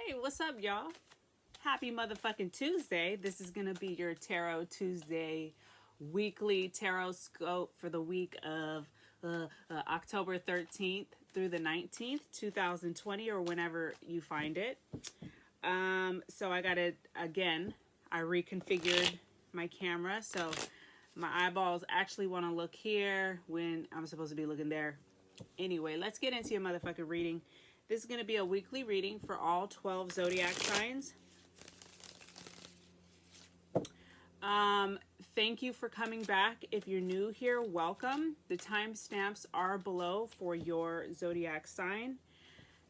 Hey, what's up, y'all? Happy motherfucking Tuesday. This is going to be your Tarot Tuesday weekly tarot scope for the week of October 13th through the 19th, 2020, or whenever you find it. So I got it again. I reconfigured my camera, so my eyeballs actually want to look here when I'm supposed to be looking there. Anyway, let's get into your motherfucking reading. This is going to be a weekly reading for all 12 zodiac signs. Thank you for coming back. If you're new here, welcome. The timestamps are below for your zodiac sign.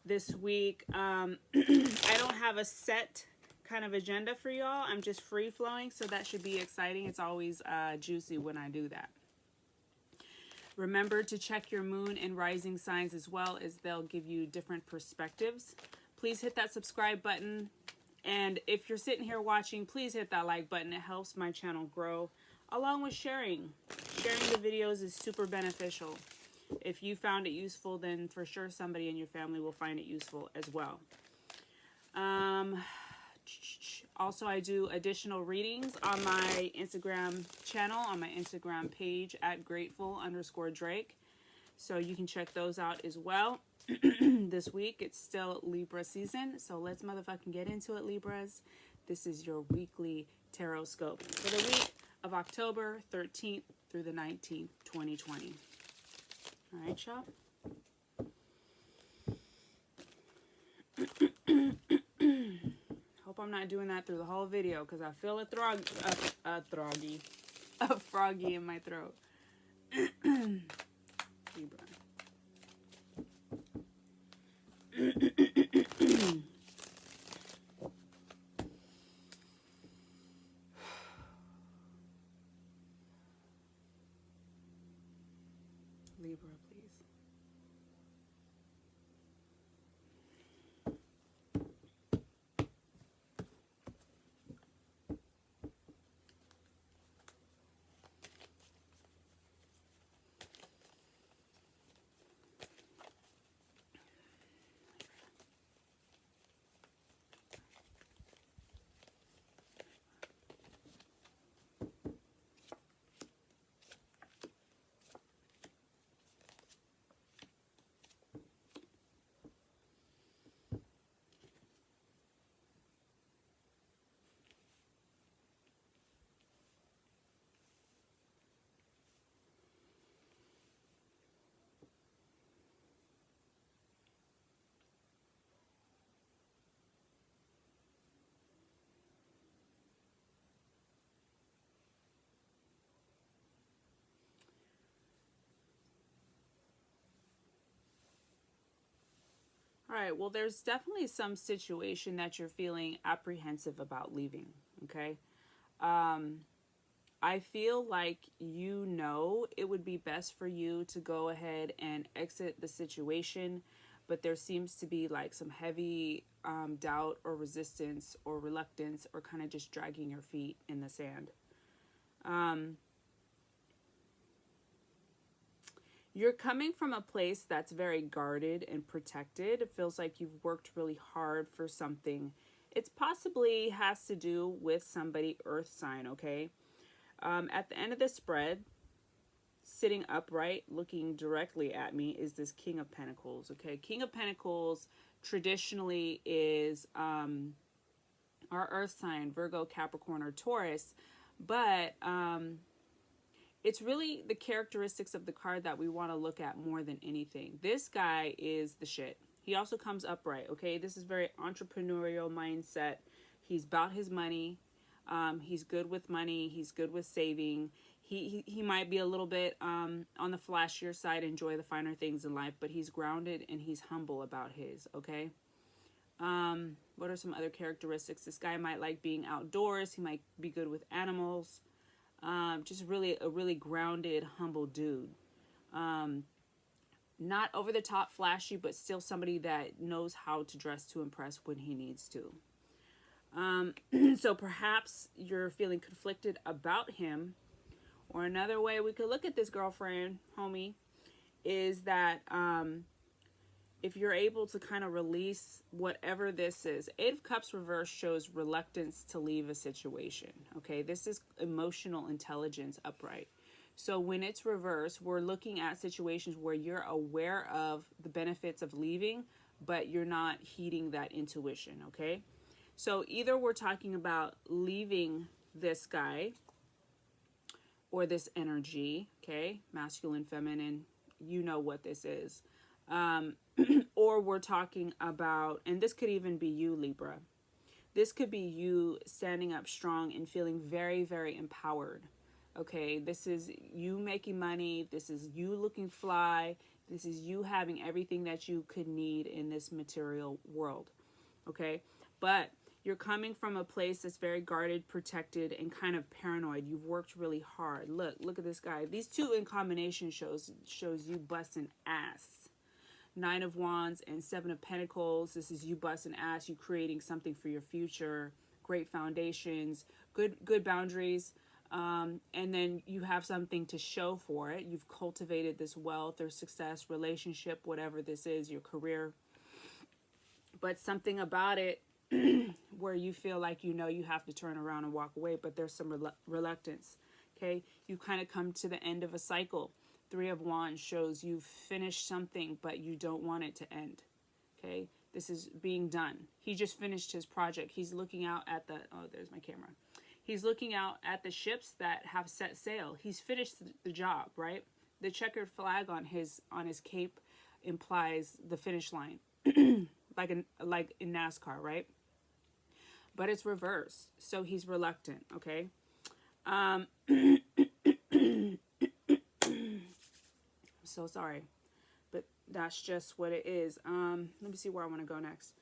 This week, I don't have a set kind of agenda for y'all. I'm just free flowing, so that should be exciting. It's always juicy when I do that. Remember to check your moon and rising signs as well, as they'll give you different perspectives. Please hit that subscribe button. And if you're sitting here watching, please hit that like button. It helps my channel grow, along with sharing. Sharing the videos is super beneficial. If you found it useful, then for sure somebody in your family will find it useful as well. Also, I do additional readings on my Instagram channel, on my Instagram page at grateful_Drake. So you can check those out as well. This week, it's still Libra season. So let's motherfucking get into it, Libras. This is your weekly tarot scope for the week of October 13th through the 19th, 2020. All right, y'all. Hope I'm not doing that through the whole video because I feel a froggy in my throat. Libra. Libra, please. All right, well, there's definitely some situation that you're feeling apprehensive about leaving, okay? I feel like it would be best for you to go ahead and exit the situation, but there seems to be like some heavy doubt or resistance or reluctance or kind of just dragging your feet in the sand. You're coming from a place that's very guarded and protected. It feels like you've worked really hard for something. It possibly has to do with somebody earth sign, okay? At the end of the spread, sitting upright, looking directly at me, is this King of Pentacles, okay? King of Pentacles traditionally is our earth sign, Virgo, Capricorn, or Taurus, but it's really the characteristics of the card that we want to look at more than anything. This guy is the shit. He also comes upright, okay? This is very entrepreneurial mindset. He's about his money. He's good with money. He's good with saving. He might be a little bit on the flashier side, enjoy the finer things in life, but he's grounded and he's humble about his, okay? What are some other characteristics? This guy might like being outdoors. He might be good with animals. Just really a really grounded, humble dude. Not over the top flashy, but still somebody that knows how to dress to impress when he needs to. So perhaps you're feeling conflicted about him. Or another way we could look at this, girlfriend, homie, is that if you're able to kind of release whatever this is. Eight of Cups reverse shows reluctance to leave a situation. Okay, this is emotional intelligence upright. So when it's reversed, we're looking at situations where you're aware of the benefits of leaving, but you're not heeding that intuition. Okay, so either we're talking about leaving this guy or this energy. Okay, masculine, feminine, you know what this is. Or we're talking about, and this could even be you, Libra. This could be you standing up strong and feeling very, very empowered. Okay, this is you making money. This is you looking fly. This is you having everything that you could need in this material world. Okay, but you're coming from a place that's very guarded, protected, and kind of paranoid. You've worked really hard. Look at this guy. These two in combination shows you busting ass. Nine of Wands and Seven of Pentacles. This is you busting ass, you creating something for your future, great foundations, good boundaries, and then you have something to show for it. You've cultivated this wealth or success, relationship, whatever this is, your career. But something about it where you feel like you have to turn around and walk away, but there's some reluctance. Okay, you kind of come to the end of a cycle. Three of Wands shows you've finished something, but you don't want it to end. Okay, this is being done. He just finished his project. He's looking out at the, oh, there's my camera. He's looking out at the ships that have set sail. He's finished the job, right? The checkered flag on his cape implies the finish line, like in NASCAR, right? But it's reversed, so he's reluctant. Okay. So sorry, but that's just what it is. Let me see where I want to go next.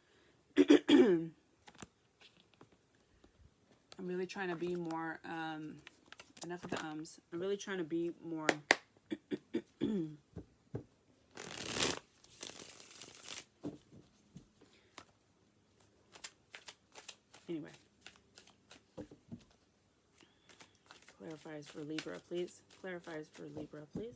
I'm really trying to be more, enough of the ums. I'm really trying to be more, anyway. Clarifies for Libra, please. Clarifies for Libra, please.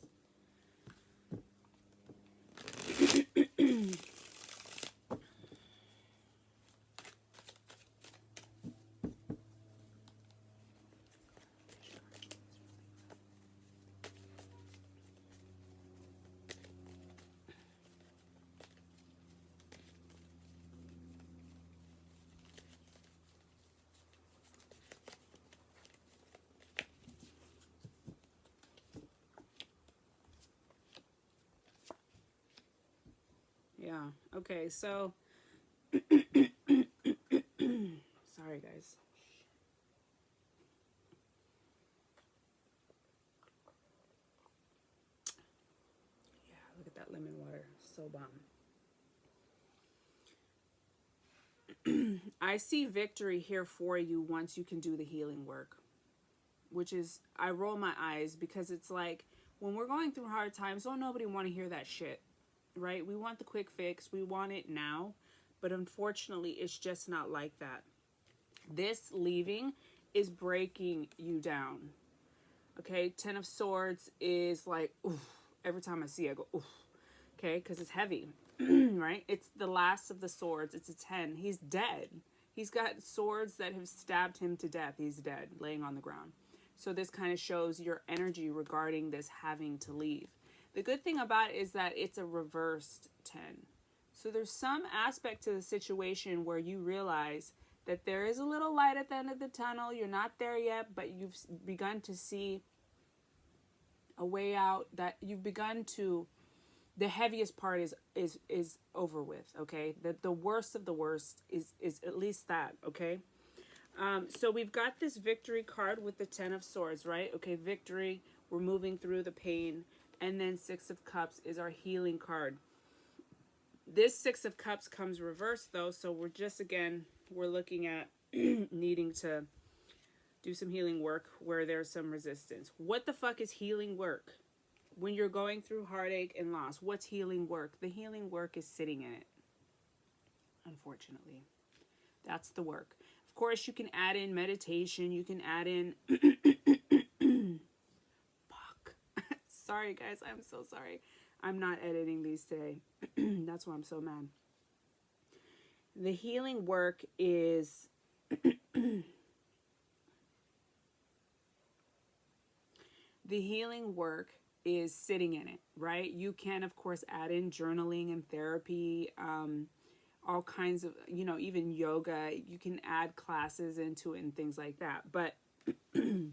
Yeah, okay, so sorry guys. Yeah, look at that lemon water, so bomb. I see victory here for you once you can do the healing work, which is, I roll my eyes because it's like, when we're going through hard times, don't nobody want to hear that shit, right? We want the quick fix. We want it now. But unfortunately, it's just not like that. This leaving is breaking you down. Okay, Ten of Swords is like, oof. Every time I see it, I go, oof. Okay, because it's heavy, right? It's the last of the swords. It's a 10. He's dead. He's got swords that have stabbed him to death. He's dead, laying on the ground. So this kind of shows your energy regarding this having to leave. The good thing about it is that it's a reversed 10. So there's some aspect to the situation where you realize that there is a little light at the end of the tunnel. You're not there yet, but you've begun to see a way out, that you've begun to, the heaviest part is over with, okay? The worst of the worst is at least that, okay? So we've got this victory card with the Ten of Swords, right? Okay, victory, we're moving through the pain. And then Six of Cups is our healing card. This Six of Cups comes reversed though, so we're just, again, we're looking at needing to do some healing work where there's some resistance. What the fuck is healing work? When you're going through heartache and loss, what's healing work? The healing work is sitting in it, unfortunately. That's the work. Of course, you can add in meditation. You can add in... Fuck. Sorry, guys. I'm so sorry. I'm not editing these today. That's why I'm so mad. The healing work is the healing work is sitting in it, right? You can, of course, add in journaling and therapy, all kinds of, you know, even yoga. You can add classes into it and things like that. But the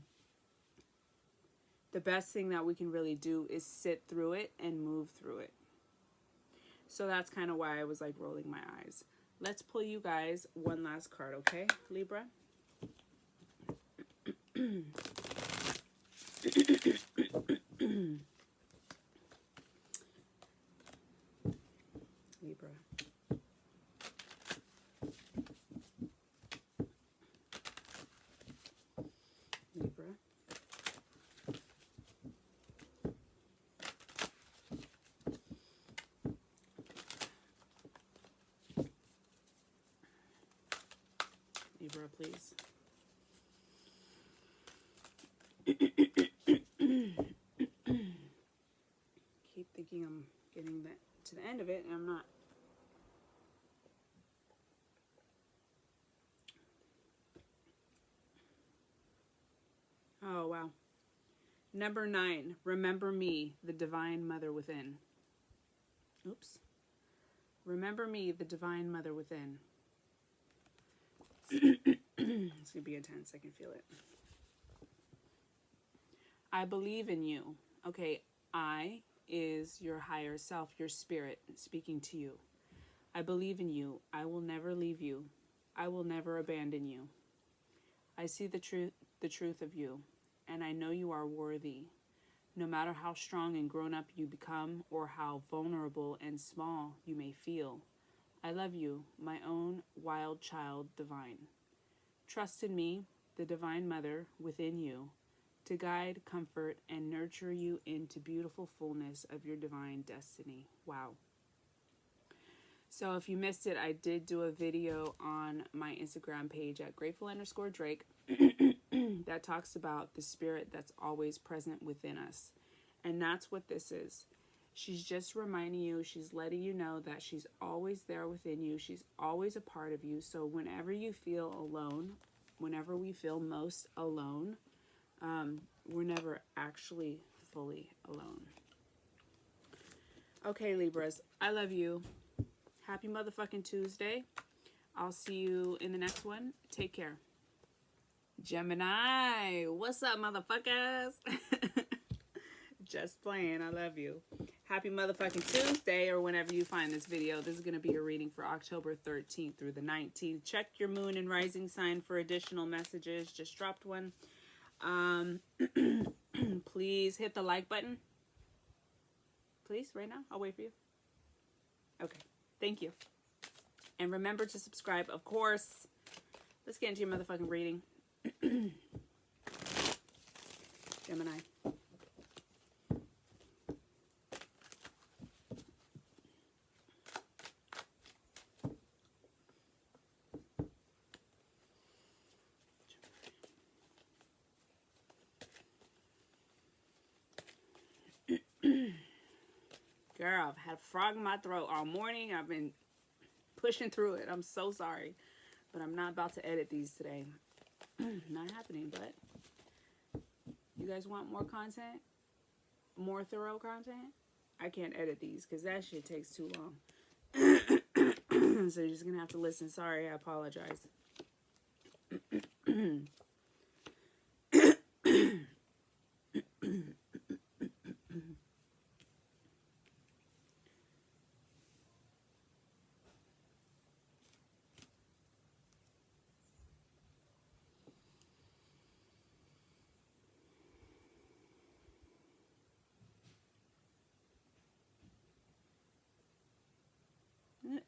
best thing that we can really do is sit through it and move through it. So that's kind of why I was like rolling my eyes. Let's pull you guys one last card, okay, Libra? Libra. Libra. Libra, please. Keep thinking I'm getting to the end of it, and I'm not. Oh, wow. Number 9, remember me, the divine mother within. Oops. Remember me, the divine mother within. It's going to be intense. I can feel it. I believe in you. Okay, I is your higher self, your spirit speaking to you. I believe in you. I will never leave you. I will never abandon you. I see the truth of you, and I know you are worthy. No matter how strong and grown up you become, or how vulnerable and small you may feel, I love you, my own wild child divine. Trust in me, the divine mother within you, to guide, comfort, and nurture you into beautiful fullness of your divine destiny. Wow. So if you missed it, I did do a video on my Instagram page at grateful_Drake that talks about the spirit that's always present within us. And that's what this is. She's just reminding you, she's letting you know that she's always there within you. She's always a part of you. So whenever you feel alone, whenever we feel most alone, we're never actually fully alone. Okay, Libras, I love you. Happy motherfucking Tuesday. I'll see you in the next one. Take care. Gemini, what's up, motherfuckers? Just playing. I love you. Happy motherfucking Tuesday, or whenever you find this video. This is going to be a reading for October 13th through the 19th. Check your moon and rising sign for additional messages. Just dropped one. Please hit the like button. Please, right now. I'll wait for you. Okay. Thank you. And remember to subscribe, of course. Let's get into your motherfucking reading. Gemini. Girl, I've had a frog in my throat all morning. I've been pushing through it. I'm so sorry. But I'm not about to edit these today. Not happening, but you guys want more content? More thorough content? I can't edit these because that shit takes too long. So you're just going to have to listen. Sorry, I apologize.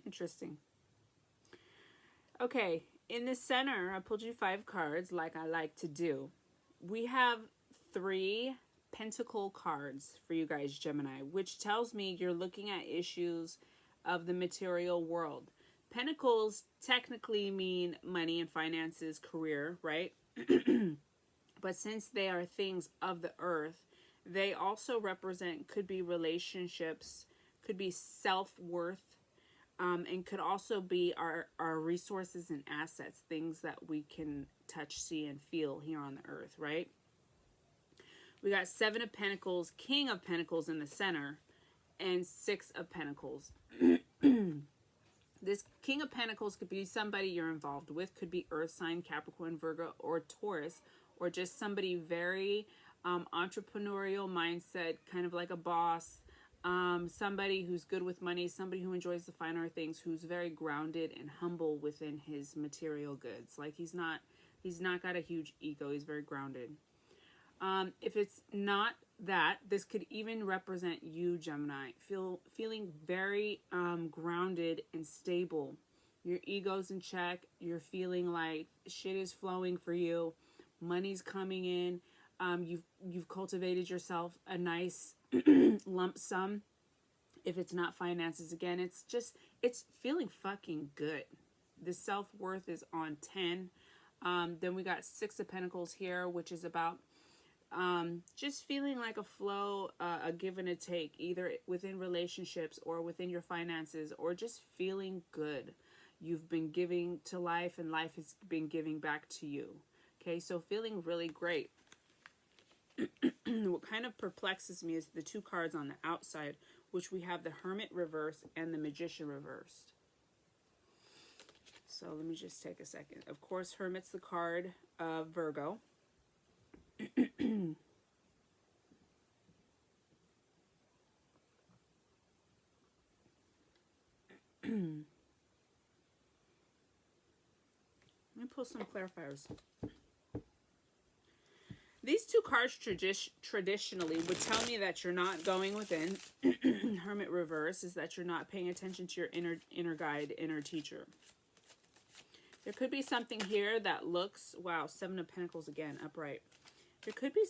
Interesting. Okay, in the center, I pulled you 5 cards like I like to do. We have 3 pentacle cards for you guys, Gemini, which tells me you're looking at issues of the material world. Pentacles technically mean money and finances, career, right? But since they are things of the earth They also represent, could be relationships, could be self-worth, and could also be our resources and assets, things that we can touch, see, and feel here on the earth, right? We got 7 of Pentacles, King of Pentacles in the center, and 6 of Pentacles. This King of Pentacles could be somebody you're involved with, could be Earth sign, Capricorn, Virgo, or Taurus, or just somebody very entrepreneurial mindset, kind of like a boss, somebody who's good with money, somebody who enjoys the finer things, who's very grounded and humble within his material goods. Like he's not got a huge ego. He's very grounded. If it's not that, this could even represent you, Gemini, feeling very grounded and stable. Your ego's in check. You're feeling like shit is flowing for you. Money's coming in. You've cultivated yourself a nice lump sum. If it's not finances, again, it's feeling fucking good. The self-worth is on 10. Then we got 6 of Pentacles here, which is about just feeling like a flow, a give and a take, either within relationships or within your finances, or just feeling good. You've been giving to life and life has been giving back to you. Okay, so feeling really great. What kind of perplexes me is the 2 cards on the outside, which we have the Hermit reversed and the Magician reversed. So let me just take a second. Of course, Hermit's the card of Virgo. Let me pull some clarifiers. These 2 cards traditionally would tell me that you're not going within. Hermit reverse is that you're not paying attention to your inner guide, inner teacher. There could be something here that looks, wow, 7 of Pentacles again, upright. There could be,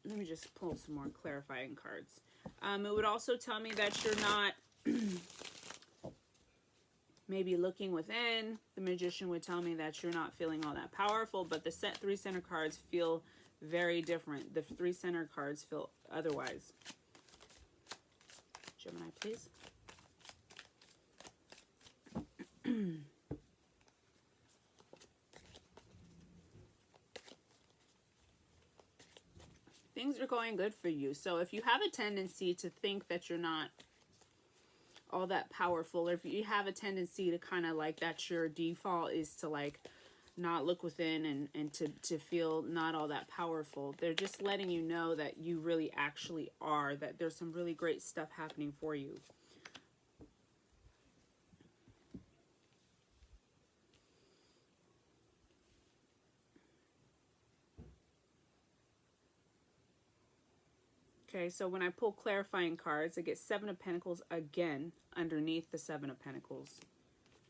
let me just pull some more clarifying cards. It would also tell me that you're not maybe looking within. The Magician would tell me that you're not feeling all that powerful, but the 3 center cards feel very different. The 3 center cards feel otherwise. Gemini, please. Things are going good for you. So if you have a tendency to think that you're not all that powerful, or if you have a tendency to kind of like that's your default is to like not look within and to feel not all that powerful, they're just letting you know that you really actually are, that there's some really great stuff happening for you. Okay, so when I pull clarifying cards, I get 7 of Pentacles again underneath the 7 of Pentacles.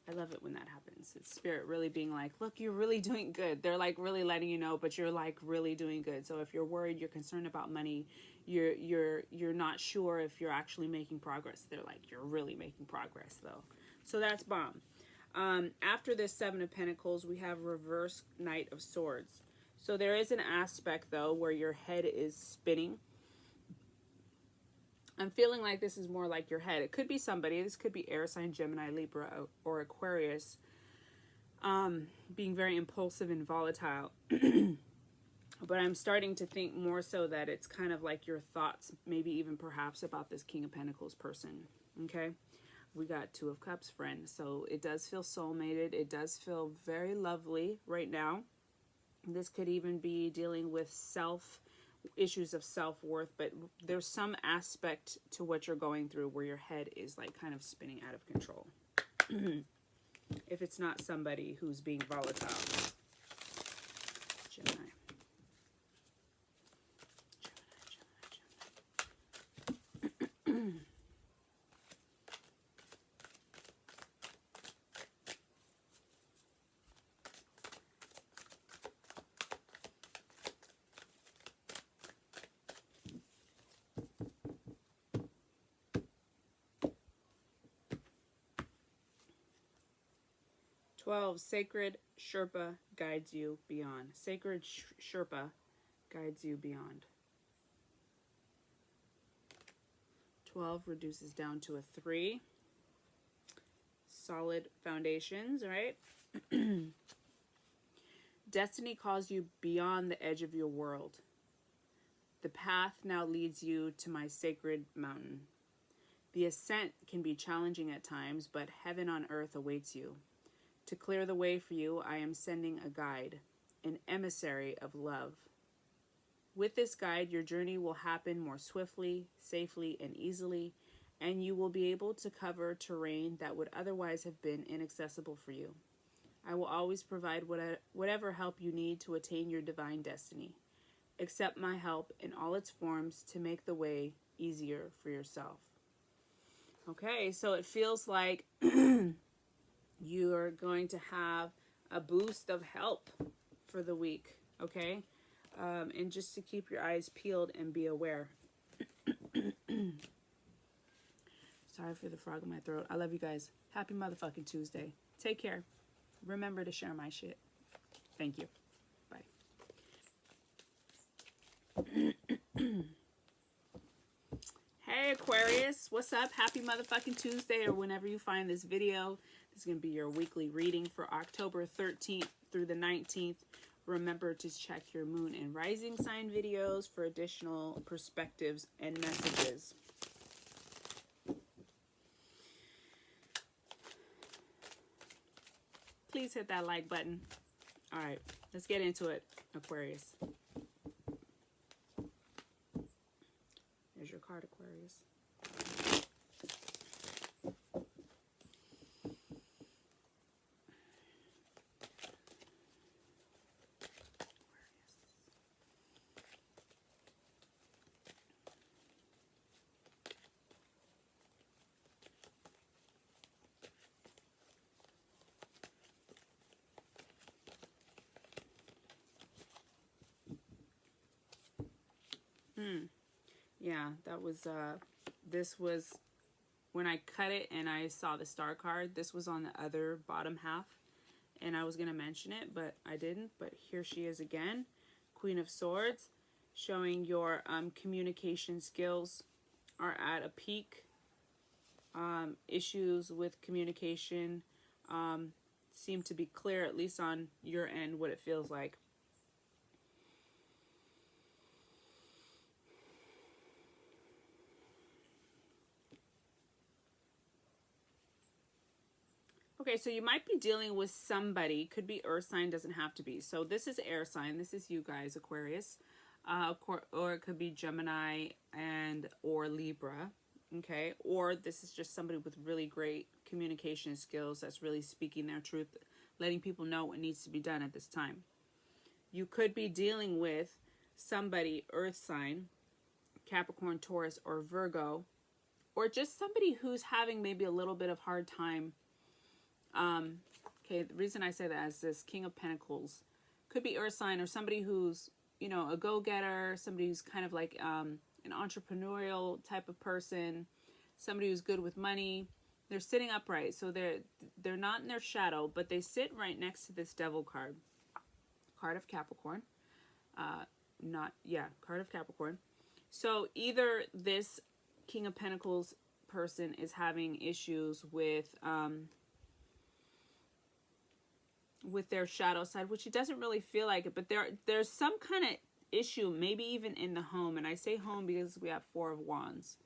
I love it when that happens. It's Spirit really being like, look, you're really doing good. They're like really letting you know, but you're like really doing good. So if you're worried, you're concerned about money, you're not sure if you're actually making progress, they're like, you're really making progress though. So that's bomb. After this 7 of Pentacles, we have reverse Knight of Swords. So there is an aspect though where your head is spinning. I'm feeling like this is more like your head. It could be somebody. This could be air sign, Gemini, Libra, or Aquarius. Being very impulsive and volatile. But I'm starting to think more so that it's kind of like your thoughts, maybe even perhaps about this King of Pentacles person. Okay? We got 2 of Cups, friend. So it does feel soulmated. It does feel very lovely right now. This could even be dealing with issues of self-worth, but there's some aspect to what you're going through where your head is like kind of spinning out of control. If it's not somebody who's being volatile. Gemini. Gemini. 12, Sacred Sherpa guides you beyond. Sacred Sherpa guides you beyond. 12 reduces down to a 3. Solid foundations, right? Destiny calls you beyond the edge of your world. The path now leads you to my sacred mountain. The ascent can be challenging at times, but heaven on earth awaits you. To clear the way for you, I am sending a guide, an emissary of love. With this guide, your journey will happen more swiftly, safely, and easily, and you will be able to cover terrain that would otherwise have been inaccessible for you. I will always provide whatever help you need to attain your divine destiny. Accept my help in all its forms to make the way easier for yourself. Okay, so it feels like you're going to have a boost of help for the week, okay? And just to keep your eyes peeled and be aware. Sorry for the frog in my throat. I love you guys. Happy motherfucking Tuesday. Take care. Remember to share my shit. Thank you. Bye. Hey Aquarius, what's up? Happy motherfucking Tuesday, or whenever you find this video. This is going to be your weekly reading for October 13th through the 19th. Remember to check your moon and rising sign videos for additional perspectives and messages. Please hit that like button. All right, let's get into it, Aquarius. There's your card, Aquarius. Yeah, that was, this was, when I cut it and I saw the star card, this was on the other bottom half, and I was going to mention it, but I didn't, but here she is again, Queen of Swords, showing your communication skills are at a peak. Issues with communication seem to be clear, at least on your end, what it feels like. Okay, so you might be dealing with somebody, could be earth sign, doesn't have to be. So this is air sign, this is you guys, Aquarius, or it could be Gemini and or Libra, okay? Or this is just somebody with really great communication skills that's really speaking their truth, letting people know what needs to be done at this time. You could be dealing with somebody, earth sign, Capricorn, Taurus, or Virgo, or just somebody who's having maybe a little bit of hard time. Okay, the reason I say that is this King of Pentacles could be earth sign, or somebody who's, you know, a go-getter, somebody who's kind of like an entrepreneurial type of person, somebody who's good with money. They're sitting upright, so they're not in their shadow, but they sit right next to this Devil card of Capricorn. Card of Capricorn. So either this King of Pentacles person is having issues with their shadow side, which it doesn't really feel like it, but there's some kind of issue, maybe even in the home. And I say home because we have Four of Wands,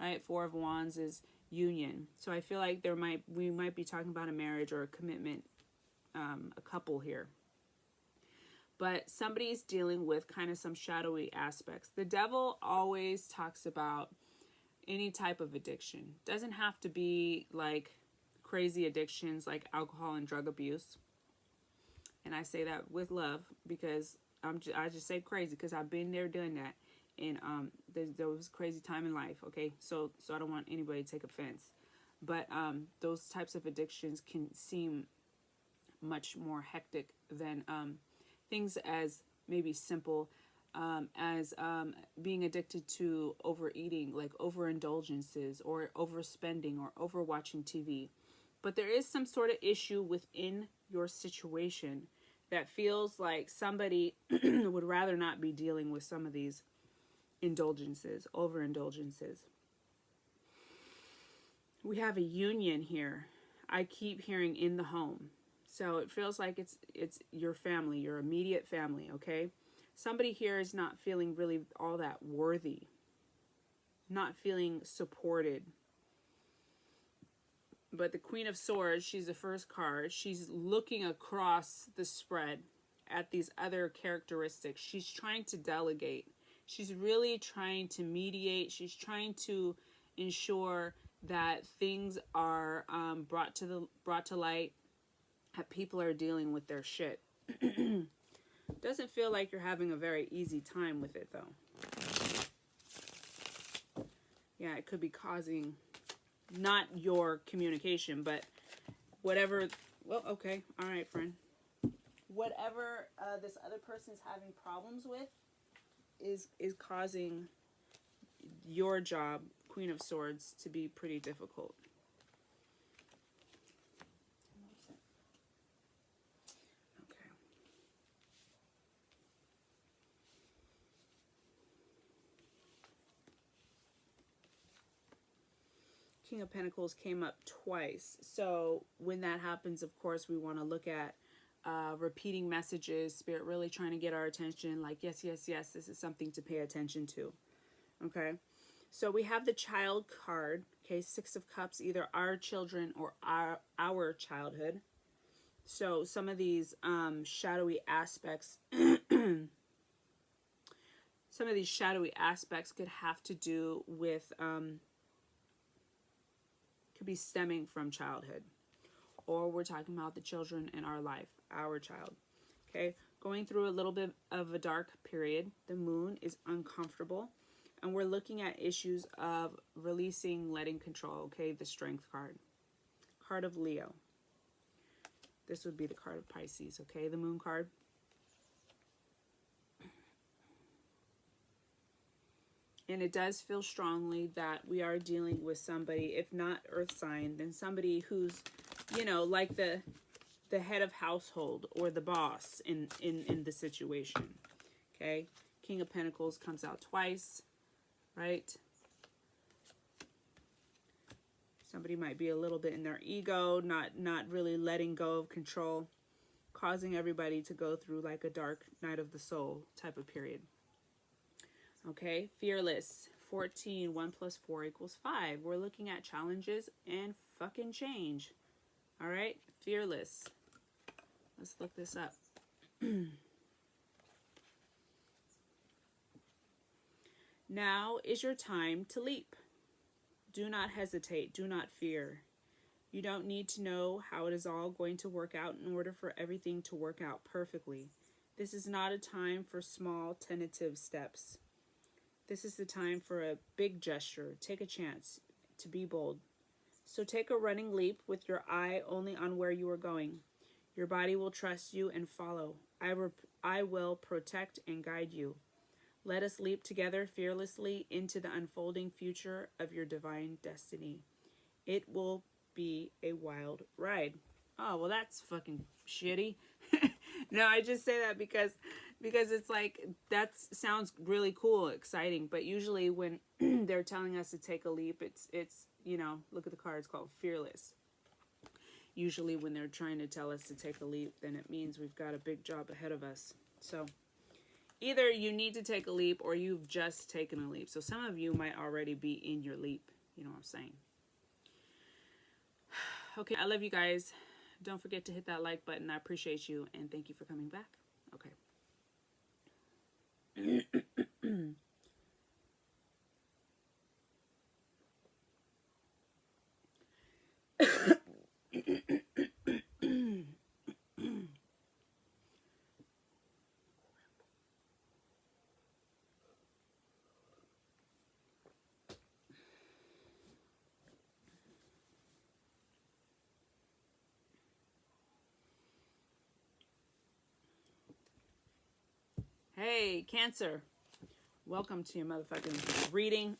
right? Four of Wands is union. So I feel like we might be talking about a marriage or a commitment, a couple here. But somebody's dealing with kind of some shadowy aspects. The Devil always talks about any type of addiction. Doesn't have to be like crazy addictions like alcohol and drug abuse. And I say that with love, because I just say crazy because I've been there doing that, and there was a crazy time in life. Okay, so I don't want anybody to take offense, but those types of addictions can seem much more hectic than things as maybe simple as being addicted to overeating, like overindulgences or overspending or overwatching TV. But there is some sort of issue within your situation that feels like somebody would rather not be dealing with some of these indulgences, overindulgences. We have a union here. I keep hearing in the home. So it feels like it's your family, your immediate family, okay? Somebody here is not feeling really all that worthy. Not feeling supported. But the Queen of Swords, she's the first card. She's looking across the spread at these other characteristics. She's trying to delegate. She's really trying to mediate. She's trying to ensure that things are brought to light, that people are dealing with their shit. Doesn't feel like you're having a very easy time with it, though. Yeah, it could be causing not your communication, but whatever. Well, okay. All right, friend. Whatever this other person's having problems with is causing your job, Queen of Swords, to be pretty difficult. Okay. King of Pentacles came up twice. So when that happens, of course, we want to look at repeating messages, Spirit really trying to get our attention, like, yes, yes, yes, this is something to pay attention to. Okay. So we have the child card, okay, Six of Cups, either our children or our childhood. So some of these shadowy aspects, some of these shadowy aspects could have to do with, could be stemming from childhood. Or we're talking about the children in our life, our child. Okay, going through a little bit of a dark period. The moon is uncomfortable. And we're looking at issues of releasing, letting control. Okay, the Strength card. Card of Leo. This would be the card of Pisces. Okay, the moon card. And it does feel strongly that we are dealing with somebody, if not earth sign, then somebody who's, you know, like the head of household or the boss in the situation. Okay, King of Pentacles comes out twice. Right? Somebody might be a little bit in their ego, not really letting go of control, causing everybody to go through like a dark night of the soul type of period. Okay, Fearless, 14, 1 plus 4 equals 5. We're looking at challenges and fucking change. All right, Fearless. Let's look this up. Now is your time to leap. Do not hesitate. Do not fear. You don't need to know how it is all going to work out in order for everything to work out perfectly. This is not a time for small, tentative steps. This is the time for a big gesture. Take a chance to be bold. So take a running leap with your eye only on where you are going. Your body will trust you and follow. I will protect and guide you. Let us leap together fearlessly into the unfolding future of your divine destiny. It will be a wild ride. Oh, well, that's fucking shitty. No, I just say that because it's like, that sounds really cool, exciting. But usually when they're telling us to take a leap, it's you know, look at the card, it's called Fearless. Usually when they're trying to tell us to take a leap, then it means we've got a big job ahead of us. So either you need to take a leap or you've just taken a leap. So some of you might already be in your leap. You know what I'm saying? Okay, I love you guys. Don't forget to hit that like button. I appreciate you. And thank you for coming back. Okay. Hey, Cancer. Welcome to your motherfucking reading.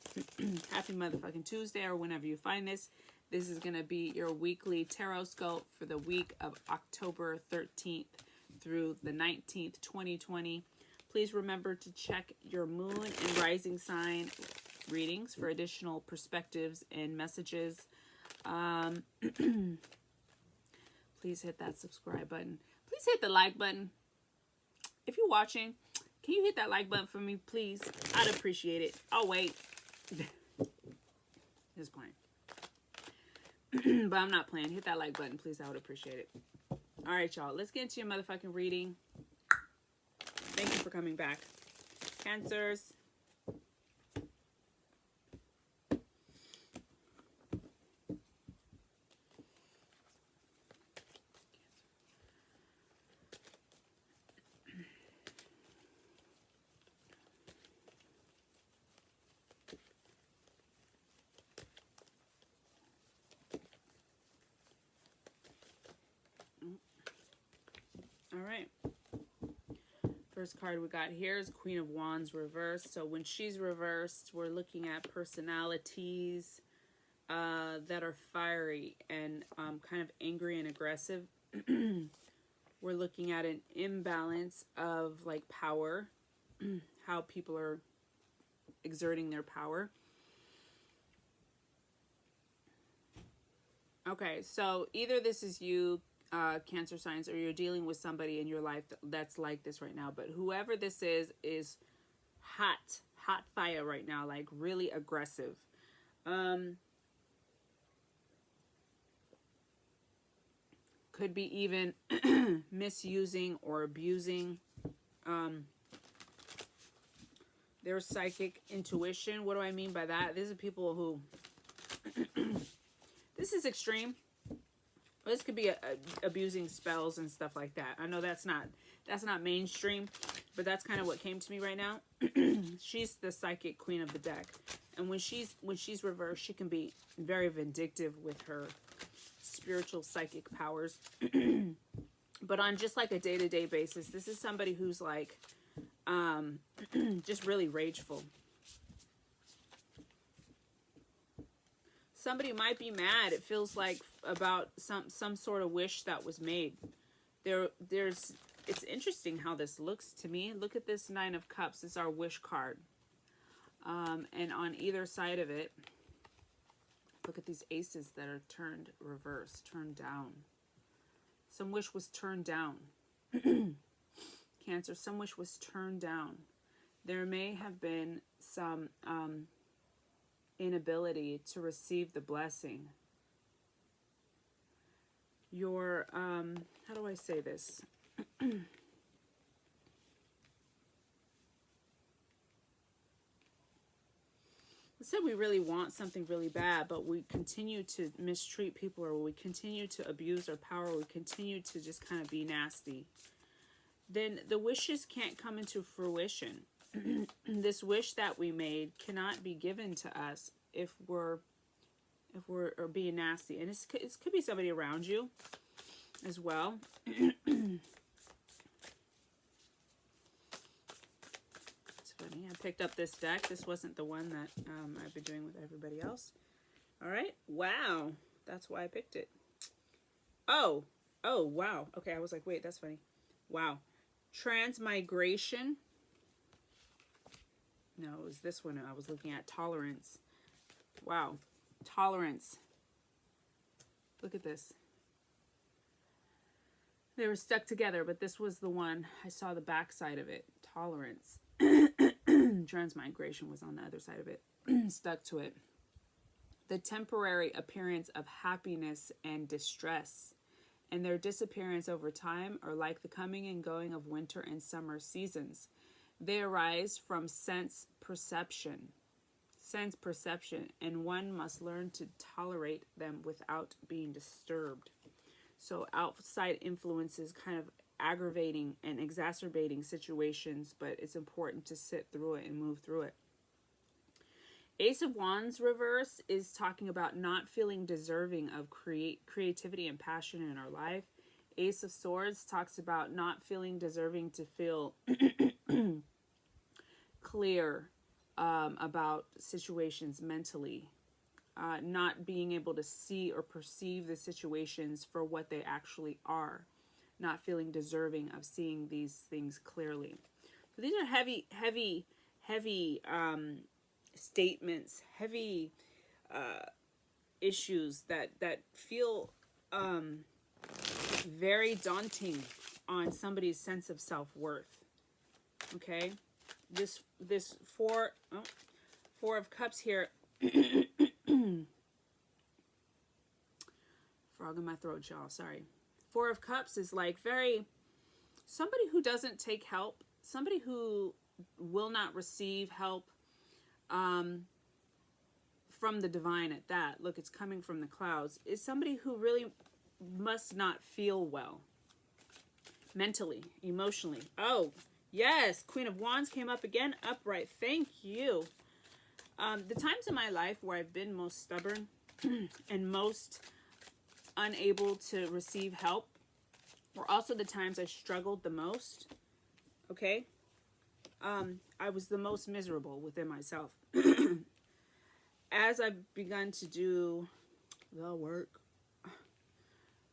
Happy motherfucking Tuesday, or whenever you find this. This is going to be your weekly tarot scope for the week of October 13th through the 19th, 2020. Please remember to check your moon and rising sign readings for additional perspectives and messages Please hit that subscribe button. Please hit the like button. If you're watching, can you hit that like button for me, please? I'd appreciate it. Oh, wait. Just playing. But I'm not playing. Hit that like button, please. I would appreciate it. All right, y'all. Let's get into your motherfucking reading. Thank you for coming back. Cancers. All right. First card we got here is Queen of Wands reversed. So when she's reversed, we're looking at personalities that are fiery and kind of angry and aggressive. We're looking at an imbalance of like power, how people are exerting their power. Okay, so either this is you, Cancer signs, or you're dealing with somebody in your life that's like this right now. But whoever this is hot fire right now, like really aggressive. Could be even misusing or abusing their psychic intuition. What do I mean by that? These are people who this is extreme. This could be abusing spells and stuff like that. I know that's not mainstream, but that's kind of what came to me right now. She's the psychic queen of the deck, and when she's reversed, she can be very vindictive with her spiritual psychic powers. But on just like a day-to-day basis, this is somebody who's like just really rageful. Somebody might be mad, it feels like, about some sort of wish that was made. It's interesting how this looks to me. Look at this Nine of Cups. It's our wish card. And on either side of it, look at these aces that are turned reverse, turned down. Some wish was turned down. Cancer, some wish was turned down. There may have been some inability to receive the blessing. Your how do I say this? Let's say we really want something really bad, but we continue to mistreat people, or we continue to abuse our power, we continue to just kind of be nasty. Then the wishes can't come into fruition. This wish that we made cannot be given to us if we're being nasty. And it could be somebody around you as well. It's funny. I picked up this deck. This wasn't the one that I've been doing with everybody else. All right. Wow. That's why I picked it. Oh, wow. Okay, I was like, wait, that's funny. Wow. Transmigration. No, it was this one I was looking at. Tolerance. Wow. Tolerance. Look at this. They were stuck together, but this was the one. I saw the back side of it. Tolerance. Transmigration was on the other side of it. Stuck to it. The temporary appearance of happiness and distress and their disappearance over time are like the coming and going of winter and summer seasons. They arise from sense perception, and one must learn to tolerate them without being disturbed. So outside influences kind of aggravating and exacerbating situations, but it's important to sit through it and move through it. Ace of Wands reverse is talking about not feeling deserving of creativity and passion in our life. Ace of Swords talks about not feeling deserving to feel clear about situations mentally, not being able to see or perceive the situations for what they actually are, not feeling deserving of seeing these things clearly. So these are heavy, statements, heavy issues that feel very daunting on somebody's sense of self-worth. Okay, this four of cups here. Frog in my throat, y'all, sorry. Four of cups is like somebody who doesn't take help, somebody who will not receive help from the divine at that. Look, it's coming from the clouds. Is somebody who really must not feel well mentally, emotionally. Oh, yes, Queen of Wands came up again, upright. Thank you. The times in my life where I've been most stubborn and most unable to receive help were also the times I struggled the most. Okay? I was the most miserable within myself. As I've begun to do the work,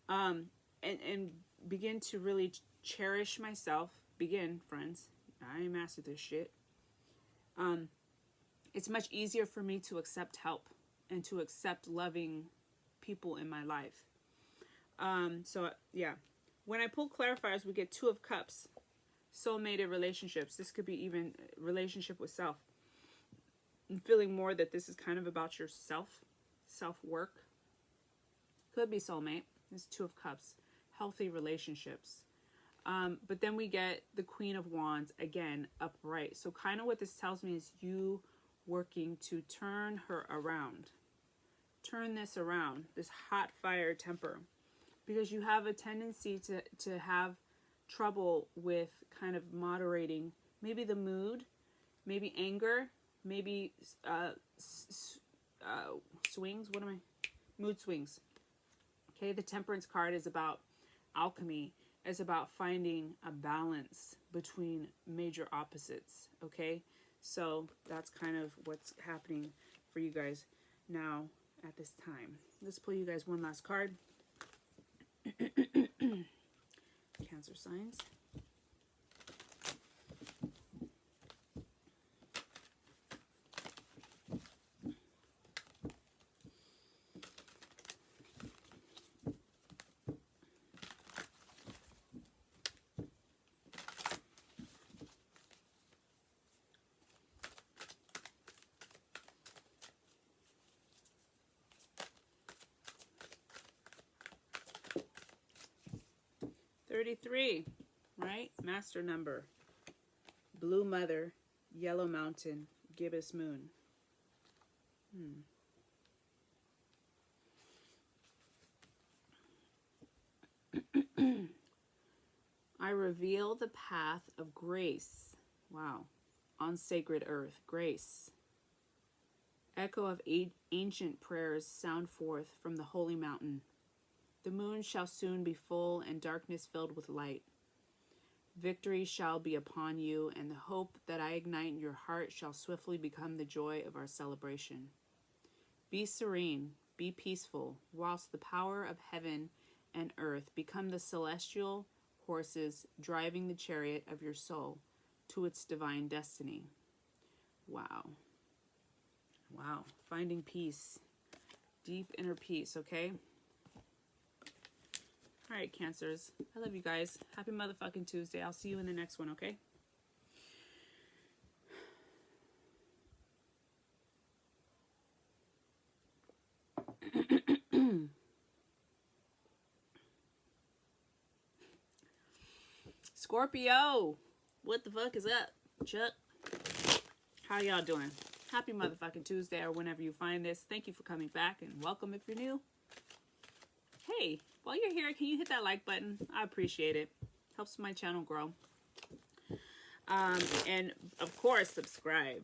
and begin to really cherish myself, friends, I ain't mastered this shit. It's much easier for me to accept help and to accept loving people in my life. So yeah, when I pull clarifiers, we get Two of Cups, soulmated relationships. This could be even relationship with self. I'm feeling more that this is kind of about your self-work. Could be soulmate. This Two of Cups, healthy relationships. But then we get the Queen of Wands, again, upright. So kind of what this tells me is you working to turn her around. Turn this around, this hot fire temper. Because you have a tendency to have trouble with kind of moderating maybe the mood, maybe anger, maybe swings. Mood swings. Okay, the Temperance card is about alchemy. It's about finding a balance between major opposites. Okay, so that's kind of what's happening for you guys now at this time. Let's pull you guys one last card. Cancer signs. $33, right? Master number. Blue Mother, Yellow Mountain, Gibbous Moon. I reveal the path of grace. Wow. On sacred earth, grace. Echo of ancient prayers sound forth from the holy mountain. The moon shall soon be full and darkness filled with light. Victory shall be upon you, and the hope that I ignite in your heart shall swiftly become the joy of our celebration. Be serene, be peaceful, whilst the power of heaven and earth become the celestial horses driving the chariot of your soul to its divine destiny. Wow. Wow. Finding peace. Deep inner peace, okay? All right, Cancers. I love you guys. Happy motherfucking Tuesday. I'll see you in the next one, okay? Scorpio. What the fuck is up, Chuck? How y'all doing? Happy motherfucking Tuesday or whenever you find this. Thank you for coming back and welcome if you're new. Hey, while you're here, can you hit that like button? I appreciate it. Helps my channel grow. And of course, subscribe.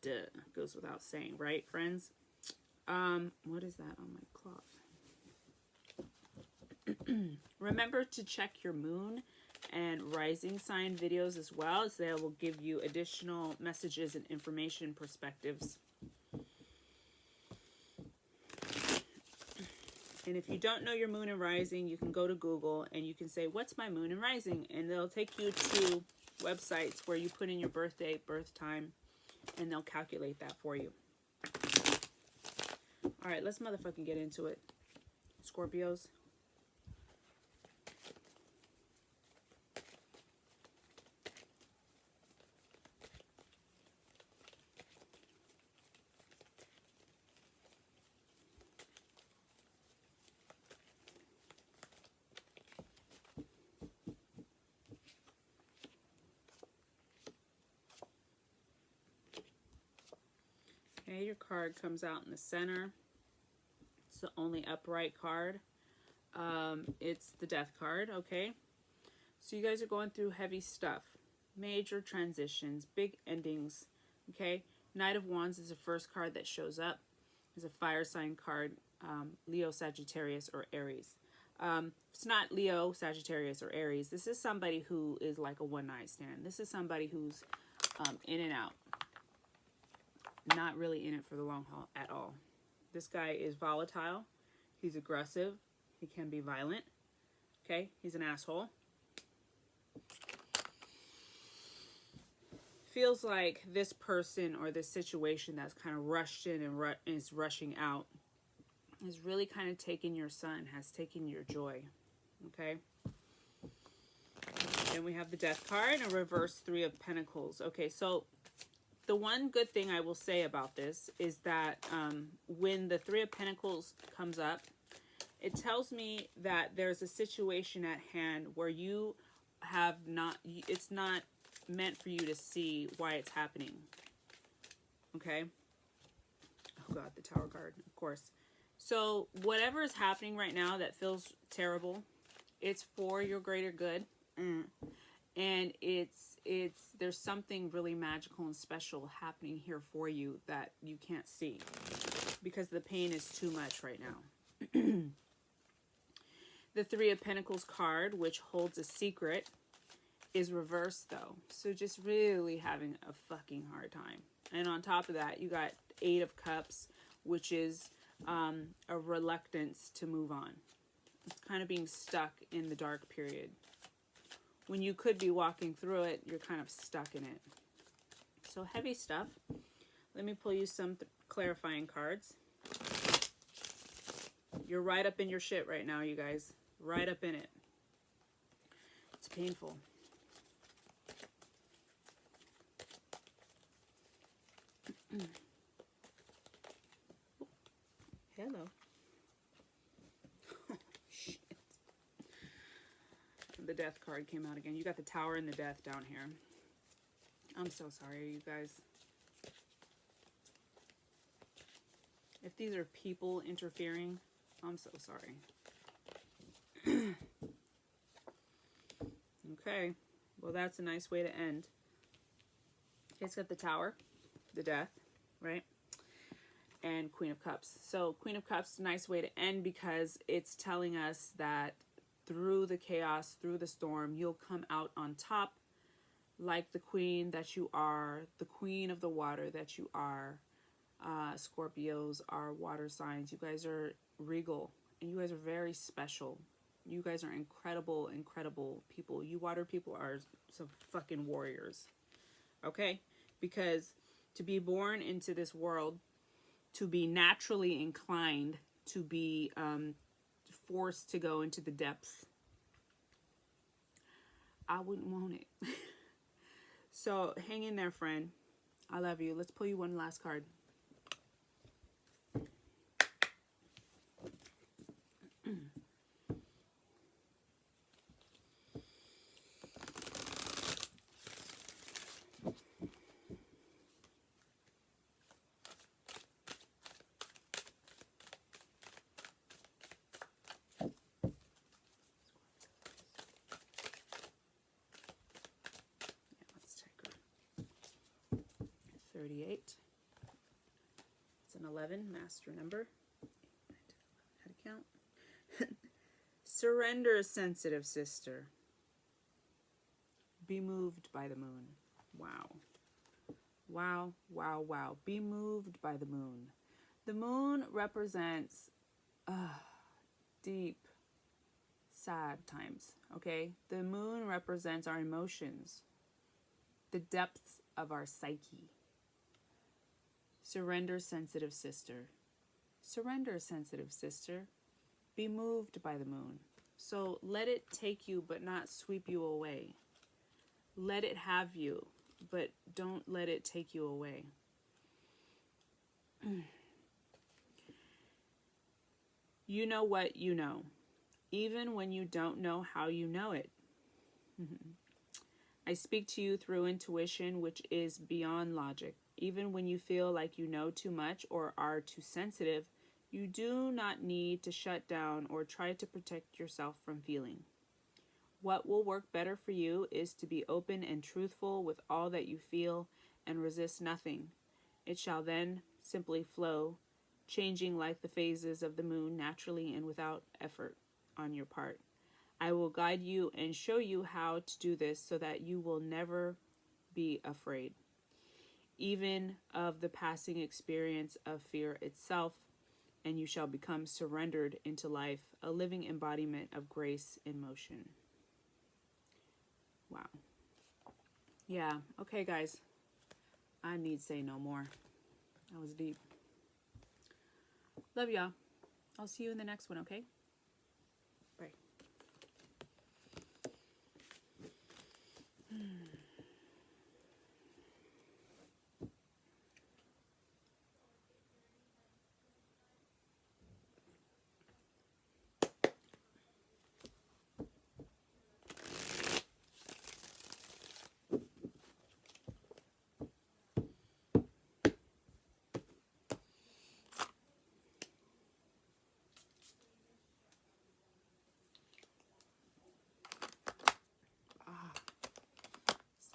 Duh. Goes without saying, right, friends? What is that on my cloth? Remember to check your moon and rising sign videos as well, as they will give you additional messages and information perspectives. And if you don't know your moon and rising, you can go to Google and you can say, what's my moon and rising? And they'll take you to websites where you put in your birth date, birth time, and they'll calculate that for you. All right, let's motherfucking get into it. Scorpios. Okay, your card comes out in the center. It's the only upright card. It's the Death card, okay? So you guys are going through heavy stuff. Major transitions, big endings, okay? Knight of Wands is the first card that shows up. It's a fire sign card, Leo, Sagittarius, or Aries. It's not Leo, Sagittarius, or Aries. This is somebody who is like a one-night stand. This is somebody who's in and out. Not really in it for the long haul at all. This guy is volatile. He's aggressive. He can be violent. Okay? He's an asshole. Feels like this person or this situation that's kind of rushed in and is rushing out is really kind of taking your sun, has taken your joy. Okay? Then we have the Death card and a reverse Three of Pentacles. Okay, so the one good thing I will say about this is that when the Three of Pentacles comes up, it tells me that there's a situation at hand where you have not, it's not meant for you to see why it's happening. Okay? Oh God, the Tower card, of course. So whatever is happening right now that feels terrible, it's for your greater good. And there's something really magical and special happening here for you that you can't see because the pain is too much right now. The Three of Pentacles card, which holds a secret, is reversed though. So just really having a fucking hard time. And on top of that, you got Eight of Cups, which is a reluctance to move on. It's kind of being stuck in the dark period. When you could be walking through it, you're kind of stuck in it. So heavy stuff. Let me pull you some clarifying cards. You're right up in your shit right now, you guys. Right up in it. It's painful. Hello. The Death card came out again. You got the Tower and the Death down here. I'm so sorry, you guys. If these are people interfering, I'm so sorry. Okay. Well, that's a nice way to end. It's got the Tower, the Death, right? And Queen of Cups. So Queen of Cups, nice way to end because it's telling us that through the chaos, through the storm, you'll come out on top like the queen that you are, the queen of the water that you are. Scorpios are water signs. You guys are regal and you guys are very special. You guys are incredible, incredible people. You water people are some fucking warriors. Okay? Because to be born into this world, to be naturally inclined, to be forced to go into the depths, I wouldn't want it. So hang in there, friend. I love you. Let's pull you one last card. Let's take her. 38. It's an 11, master number. How to count? Surrender, sensitive sister. Be moved by the moon. Wow. Wow, wow, wow. Be moved by the moon. The moon represents deep, sad times, okay? The moon represents our emotions, the depths of our psyche. Surrender, sensitive sister. Surrender, sensitive sister. Be moved by the moon. So let it take you, but not sweep you away. Let it have you, but don't let it take you away. You know what you know, even when you don't know how you know it. I speak to you through intuition, which is beyond logic. Even when you feel like you know too much or are too sensitive, you do not need to shut down or try to protect yourself from feeling. What will work better for you is to be open and truthful with all that you feel and resist nothing. It shall then simply flow, changing like the phases of the moon naturally and without effort on your part. I will guide you and show you how to do this so that you will never be afraid, even of the passing experience of fear itself, and you shall become surrendered into life, a living embodiment of grace in motion. Wow. Yeah, okay, guys. I need say no more. That was deep. Love y'all. I'll see you in the next one, okay? Bye.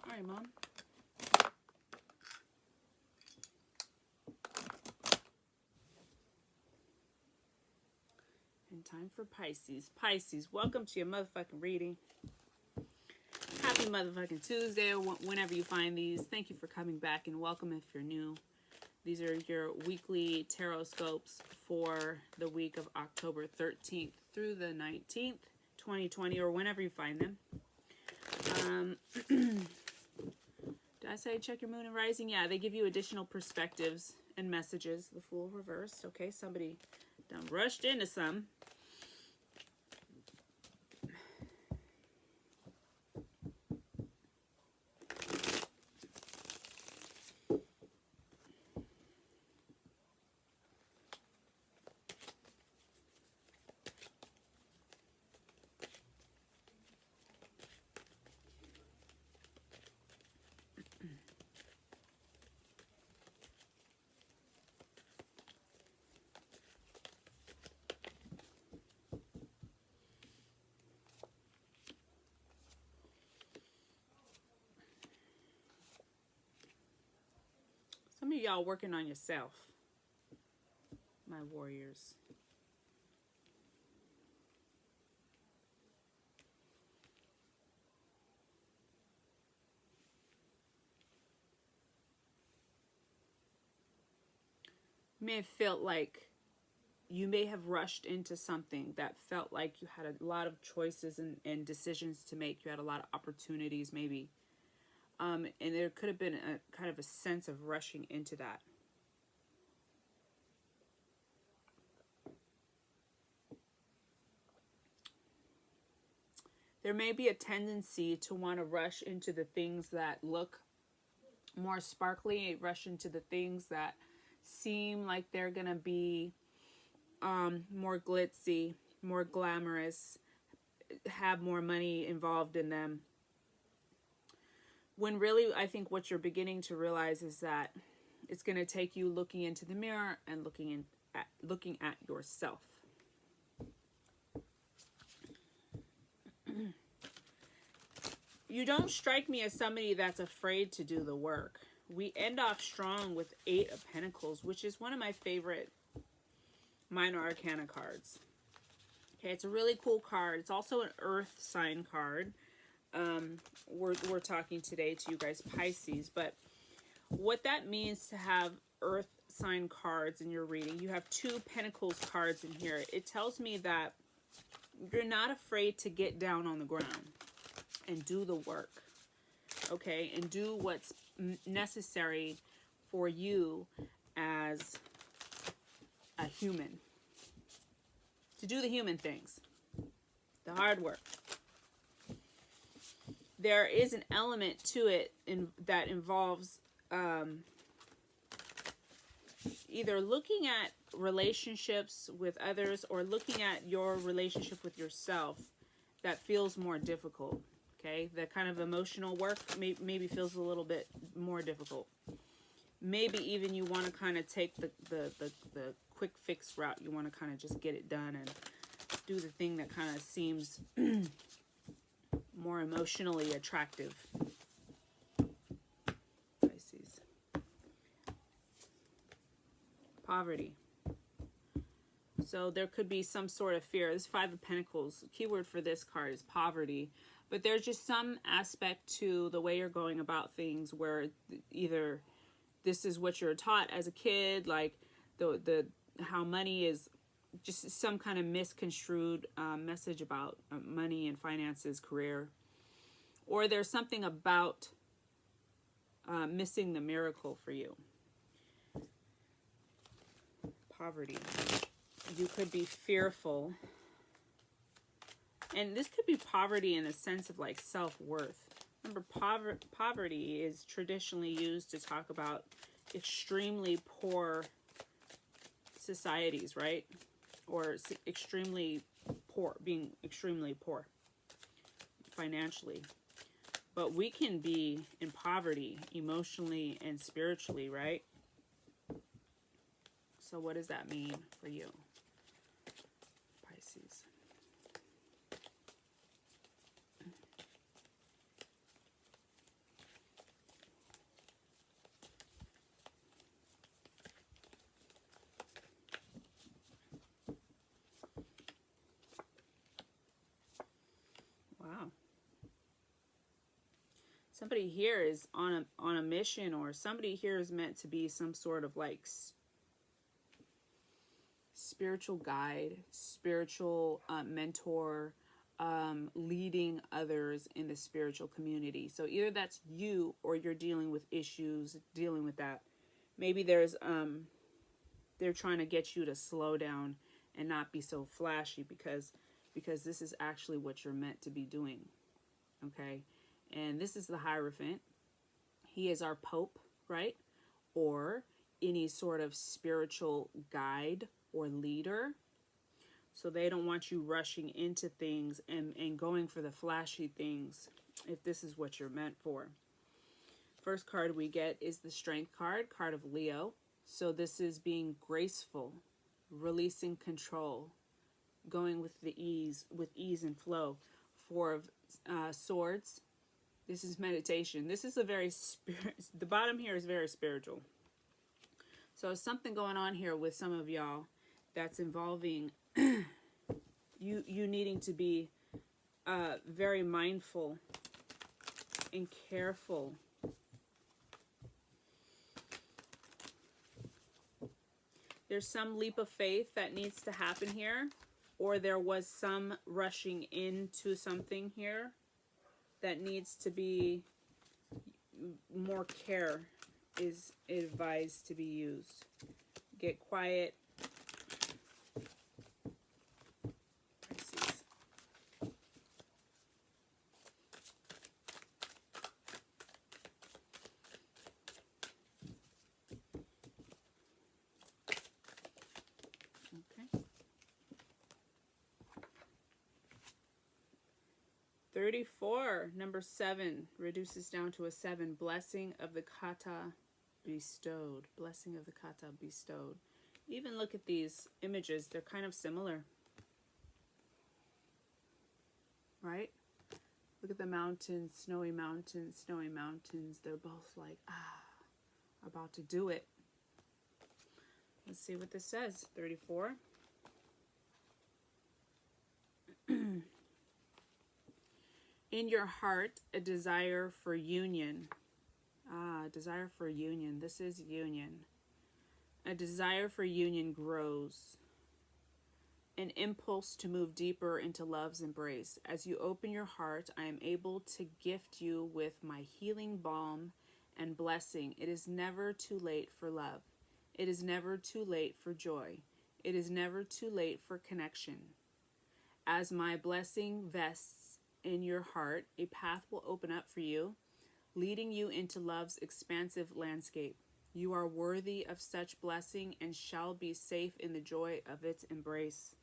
Sorry, Mom. And time for Pisces. Pisces, welcome to your motherfucking reading. Happy motherfucking Tuesday, whenever you find these. Thank you for coming back, and welcome if you're new. These are your weekly tarot scopes for the week of October 13th through the 19th, 2020, or whenever you find them. Did I say check your moon and rising? Yeah, they give you additional perspectives and messages. The Fool reversed. Okay, somebody done rushed into some. Some of y'all working on yourself, my warriors. May have felt like you may have rushed into something that felt like you had a lot of choices and decisions to make. You had a lot of opportunities maybe. And there could have been a kind of a sense of rushing into that. There may be a tendency to want to rush into the things that look more sparkly, rush into the things that seem like they're going to be more glitzy, more glamorous, have more money involved in them. When really, I think what you're beginning to realize is that it's going to take you looking into the mirror and looking at yourself. You don't strike me as somebody that's afraid to do the work. We end off strong with 8 of Pentacles, which is one of my favorite minor arcana cards. Okay, it's a really cool card. It's also an earth sign card. We're talking today to you guys Pisces, but what that means to have earth sign cards in your reading, you have 2 Pentacles cards in here. It tells me that you're not afraid to get down on the ground and do the work, okay, and do what's necessary for you as a human, to do the human things, the hard work. There is an element to it that involves either looking at relationships with others or looking at your relationship with yourself that feels more difficult. Okay, the kind of emotional work maybe feels a little bit more difficult. Maybe even you want to kind of take the quick fix route. You want to kind of just get it done and do the thing that kind of seems more emotionally attractive. Pisces. Poverty. So there could be some sort of fear. This Five of Pentacles, keyword for this card is poverty. But there's just some aspect to the way you're going about things where either this is what you're taught as a kid, like the how money is just some kind of misconstrued message about money and finances, career. Or there's something about missing the miracle for you. Poverty. You could be fearful. And this could be poverty in the sense of like self-worth. Remember, poverty is traditionally used to talk about extremely poor societies, right? Or extremely poor, being extremely poor financially. But we can be in poverty emotionally and spiritually, right? So what does that mean for you, Pisces? Wow. Somebody here is on a mission, or somebody here is meant to be some sort of like spiritual guide, spiritual mentor, leading others in the spiritual community. So either that's you or you're dealing with issues, dealing with that. Maybe there's they're trying to get you to slow down and not be so flashy because this is actually what you're meant to be doing. Okay? And this is the Hierophant. He is our Pope, right? Or any sort of spiritual guide or leader. So they don't want you rushing into things and going for the flashy things if this is what you're meant for. First card we get is the Strength card, card of Leo. So this is being graceful, releasing control, going with ease and flow. Four of Swords. This is meditation. This is a very the bottom here is very spiritual. So something going on here with some of y'all that's involving you needing to be very mindful and careful. There's some leap of faith that needs to happen here, or there was some rushing into something here that needs to be more care is advised to be used. Get quiet. Pisces. Okay. 34, number 7, reduces down to a 7. Blessing of the Kata bestowed. Blessing of the Kata bestowed. Even look at these images. They're kind of similar. Right? Look at the mountains, snowy mountains, snowy mountains. They're both like, about to do it. Let's see what this says. 34. In your heart, a desire for union. Desire for union. This is union. A desire for union grows. An impulse to move deeper into love's embrace. As you open your heart, I am able to gift you with my healing balm and blessing. It is never too late for love. It is never too late for joy. It is never too late for connection. As my blessing vests in your heart, a path will open up for you, leading you into love's expansive landscape. You are worthy of such blessing and shall be safe in the joy of its embrace.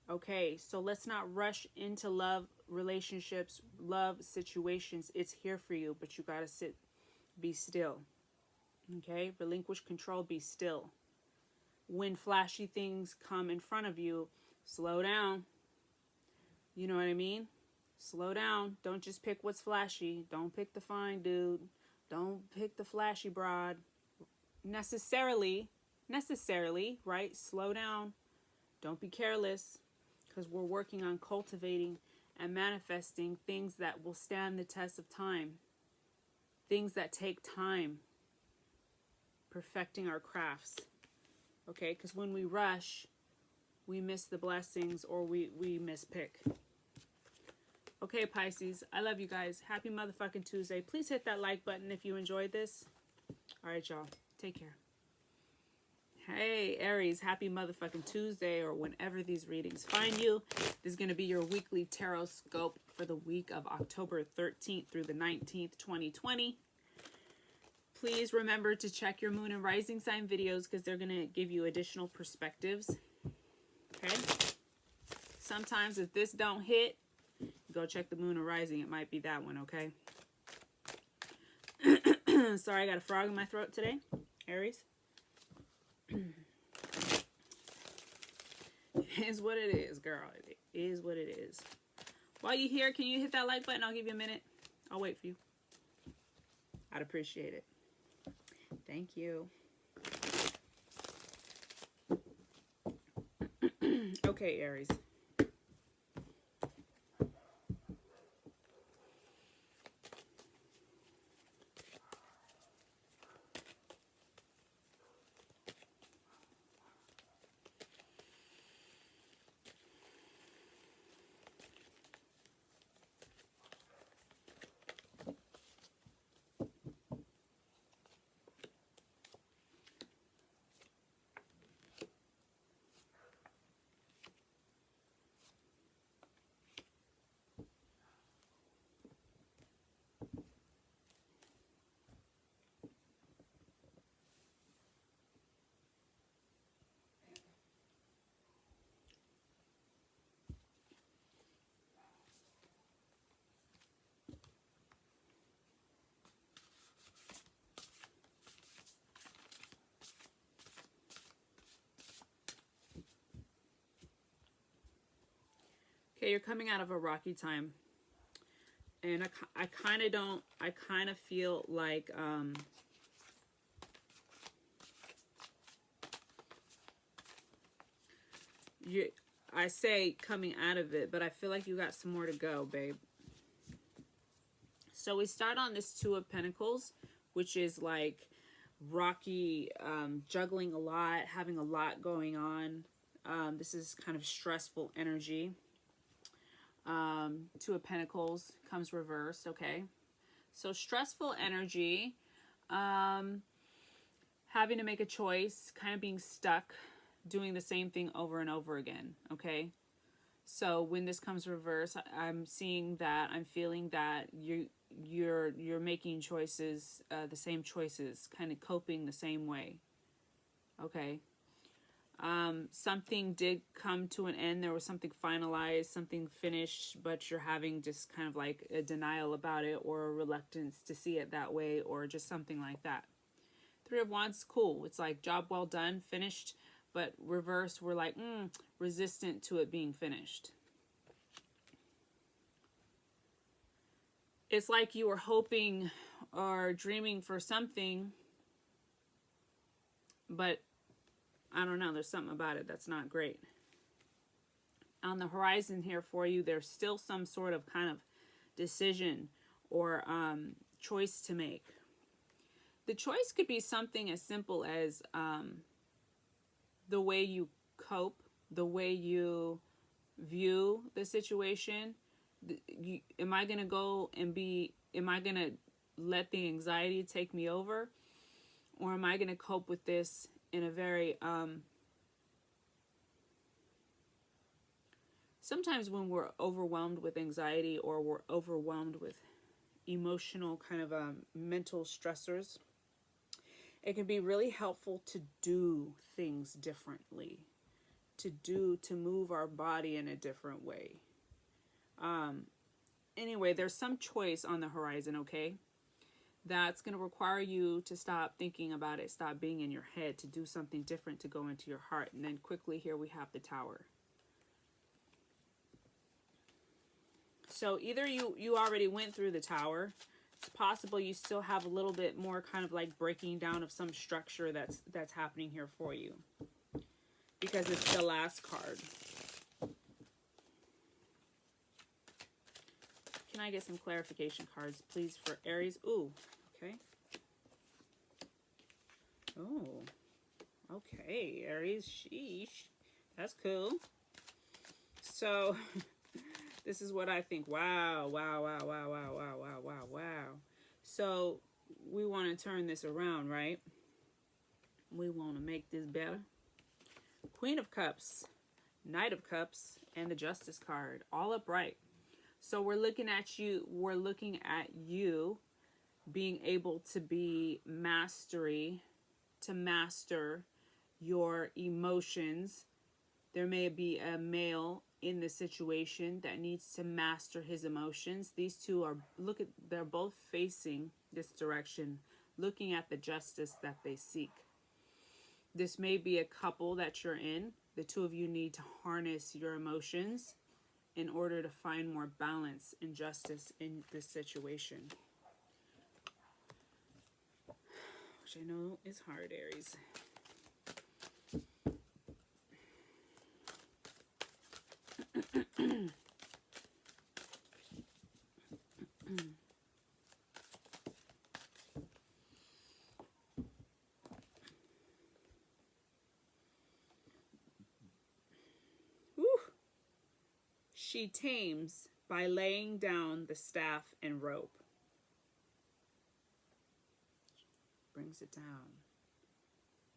Okay, so let's not rush into love relationships, love situations. It's here for you, but you gotta sit, be still. Okay, relinquish control, be still. When flashy things come in front of you, slow down. You know what I mean? Slow down. Don't just pick what's flashy. Don't pick the fine dude. Don't pick the flashy broad. Necessarily, right? Slow down. Don't be careless, because we're working on cultivating and manifesting things that will stand the test of time. Things that take time. Perfecting our crafts. Okay, because when we rush, we miss the blessings, or we mispick. Okay, Pisces, I love you guys. Happy motherfucking Tuesday. Please hit that like button if you enjoyed this. All right, y'all. Take care. Hey, Aries, happy motherfucking Tuesday, or whenever these readings find you. This is going to be your weekly tarot scope for the week of October 13th through the 19th, 2020. Please remember to check your moon and rising sign videos, because they're going to give you additional perspectives. Okay? Sometimes if this don't hit, go check the moon and rising. It might be that one, okay? Sorry, I got a frog in my throat today. Aries. It is what it is, girl. It is what it is. While you're here, can you hit that like button? I'll give you a minute. I'll wait for you. I'd appreciate it. Thank you. Okay, Aries. Okay, you're coming out of a rocky time. And I kind of feel like, I say coming out of it, but I feel like you got some more to go, babe. So we start on this Two of Pentacles, which is like rocky, juggling a lot, having a lot going on. This is kind of stressful energy. Two of Pentacles comes reversed, okay? So stressful energy, having to make a choice, kind of being stuck, doing the same thing over and over again, okay? So when this comes reverse, I'm seeing that, I'm feeling that you're making choices, the same choices, kind of coping the same way, okay? Something did come to an end. There was something finalized, something finished, but you're having just kind of like a denial about it, or a reluctance to see it that way, or just something like that. Three of Wands, cool. It's like job well done, finished, but reverse, we're like resistant to it being finished. It's like you were hoping or dreaming for something, but I don't know, there's something about it that's not great. On the horizon here for you, there's still some sort of kind of decision or choice to make. The choice could be something as simple as the way you cope, the way you view the situation. Am I going to go and am I going to let the anxiety take me over? Or am I going to cope with this in a very sometimes when we're overwhelmed with anxiety or we're overwhelmed with emotional kind of mental stressors, it can be really helpful to do things differently, to move our body in a different way. Anyway, there's some choice on the horizon, okay? That's going to require you to stop thinking about it, stop being in your head, to do something different, to go into your heart. And then quickly here we have the Tower. So either you already went through the Tower. It's possible you still have a little bit more kind of like breaking down of some structure that's happening here for you, because it's the last card. Can I get some clarification cards, please, for Aries? Ooh, okay. Oh, okay, Aries, sheesh. That's cool. So, this is what I think. Wow, wow, wow, wow, wow, wow, wow, wow, wow. So, we want to turn this around, right? We want to make this better. Queen of Cups, Knight of Cups, and the Justice card, all upright. So we're looking at you being able to be to master your emotions. There may be a male in the situation that needs to master his emotions. These two are, they're both facing this direction, looking at the justice that they seek. This may be a couple that you're in. The two of you need to harness your emotions in order to find more balance and justice in this situation. Which I know is hard, Aries. She tames by laying down the staff and rope. Brings it down.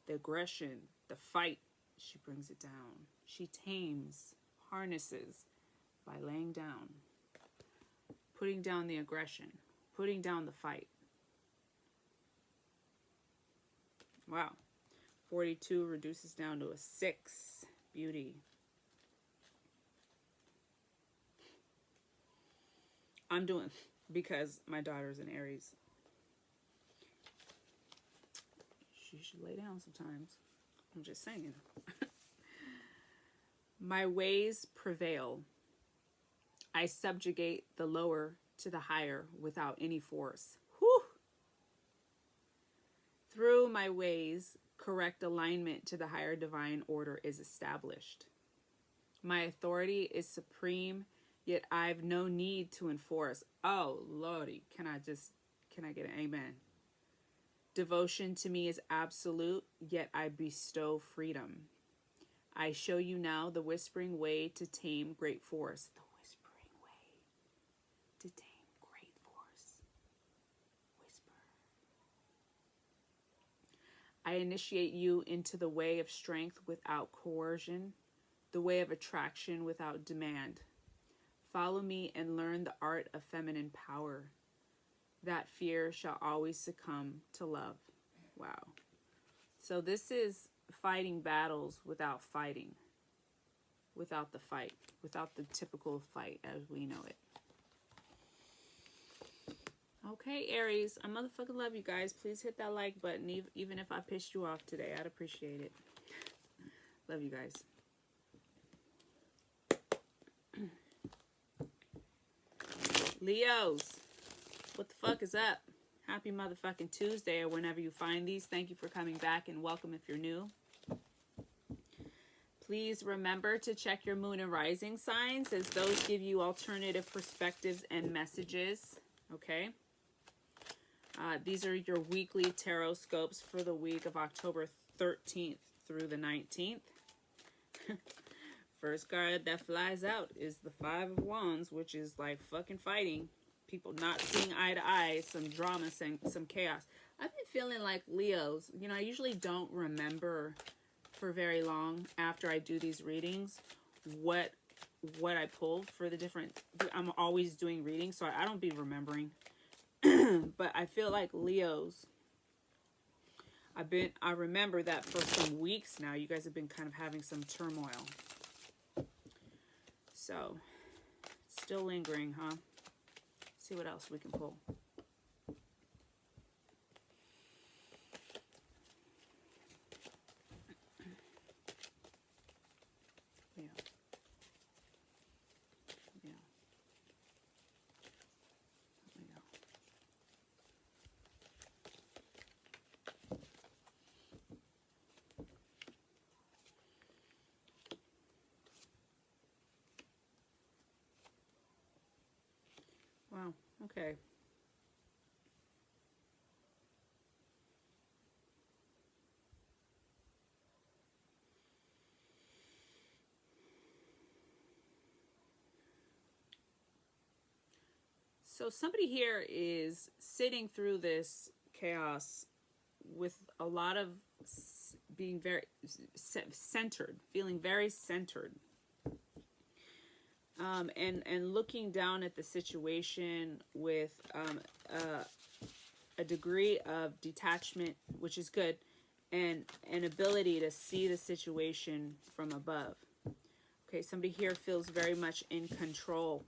The aggression, the fight, she brings it down. She tames, harnesses by laying down. Putting down the aggression, putting down the fight. Wow. 42 reduces down to a 6. Beauty. I'm doing, because my daughter's an Aries. She should lay down sometimes. I'm just saying. My ways prevail. I subjugate the lower to the higher without any force. Whew! Through my ways, correct alignment to the higher divine order is established. My authority is supreme, yet I've no need to enforce. Oh, Lordy, can I get an amen? Devotion to me is absolute, yet I bestow freedom. I show you now the whispering way to tame great force. The whispering way to tame great force. Whisper. I initiate you into the way of strength without coercion, the way of attraction without demand. Follow me and learn the art of feminine power. That fear shall always succumb to love. Wow. So this is fighting battles without fighting. Without the fight. Without the typical fight as we know it. Okay, Aries. I motherfucking love you guys. Please hit that like button. Even if I pissed you off today, I'd appreciate it. Love you guys. Leos, what the fuck is up? Happy motherfucking Tuesday, or whenever you find these. Thank you for coming back, and welcome if you're new. Please remember to check your moon and rising signs, as those give you alternative perspectives and messages. Okay? These are your weekly tarot scopes for the week of October 13th through the 19th. First card that flies out is the 5 of Wands, which is like fucking fighting. People not seeing eye to eye, some drama, some chaos. I've been feeling like Leos, you know, I usually don't remember for very long after I do these readings what what I pulled for the different, I'm always doing readings, so I don't be remembering. But I feel like Leos, I remember that for some weeks now, you guys have been kind of having some turmoil. So, still lingering, huh? See what else we can pull. Wow, okay. So somebody here is sitting through this chaos with a lot of being very centered, feeling very centered. And looking down at the situation with a degree of detachment, which is good, and an ability to see the situation from above. Okay, somebody here feels very much in control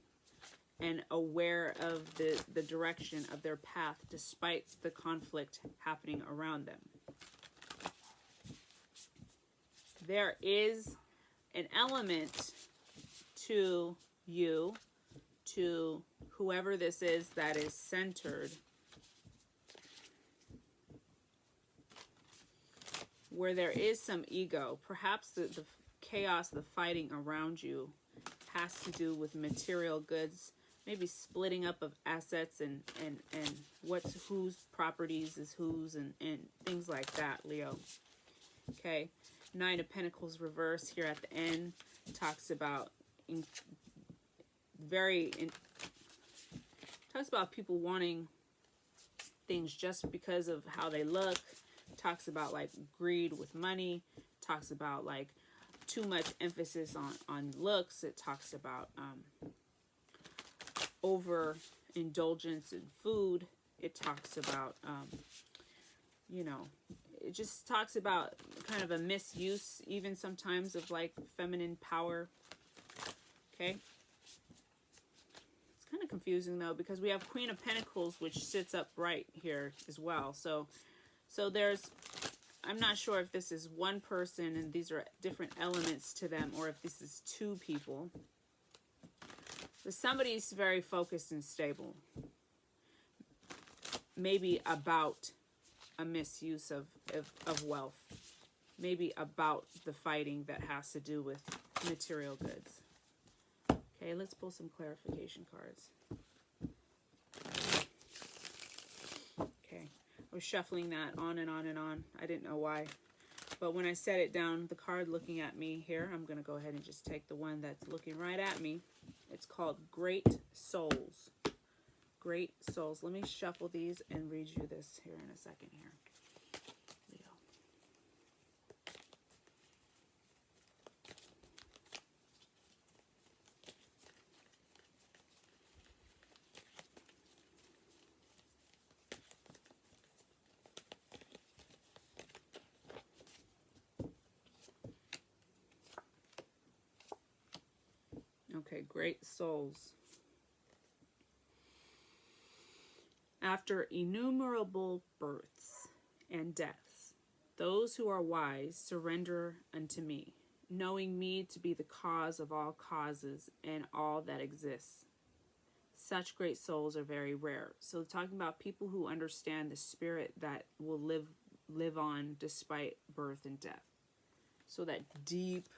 and aware of the direction of their path despite the conflict happening around them. There is an element to you, to whoever this is that is centered, where there is some ego. Perhaps the chaos, the fighting around you has to do with material goods, maybe splitting up of assets and what's whose properties is whose and things like that, Leo. Okay, Nine of Pentacles reverse here at the end talks about talks about people wanting things just because of how they look. Talks about like greed with money. Talks about like too much emphasis on looks. It talks about overindulgence in food. It talks about you know, it just talks about kind of a misuse even sometimes of like feminine power. Okay, it's kind of confusing though, because we have Queen of Pentacles, which sits upright here as well. So there's, I'm not sure if this is one person and these are different elements to them, or if this is two people. But somebody's very focused and stable. Maybe about a misuse of wealth. Maybe about the fighting that has to do with material goods. Okay, let's pull some clarification cards. Okay, I was shuffling that on and on and on. I didn't know why. But when I set it down, the card looking at me here, I'm going to go ahead and just take the one that's looking right at me. It's called Great Souls. Great Souls. Let me shuffle these and read you this here in a second here. Okay, Great Souls. After innumerable births and deaths, those who are wise surrender unto me, knowing me to be the cause of all causes and all that exists. Such great souls are very rare. So talking about people who understand the spirit that will live on despite birth and death. So that deep,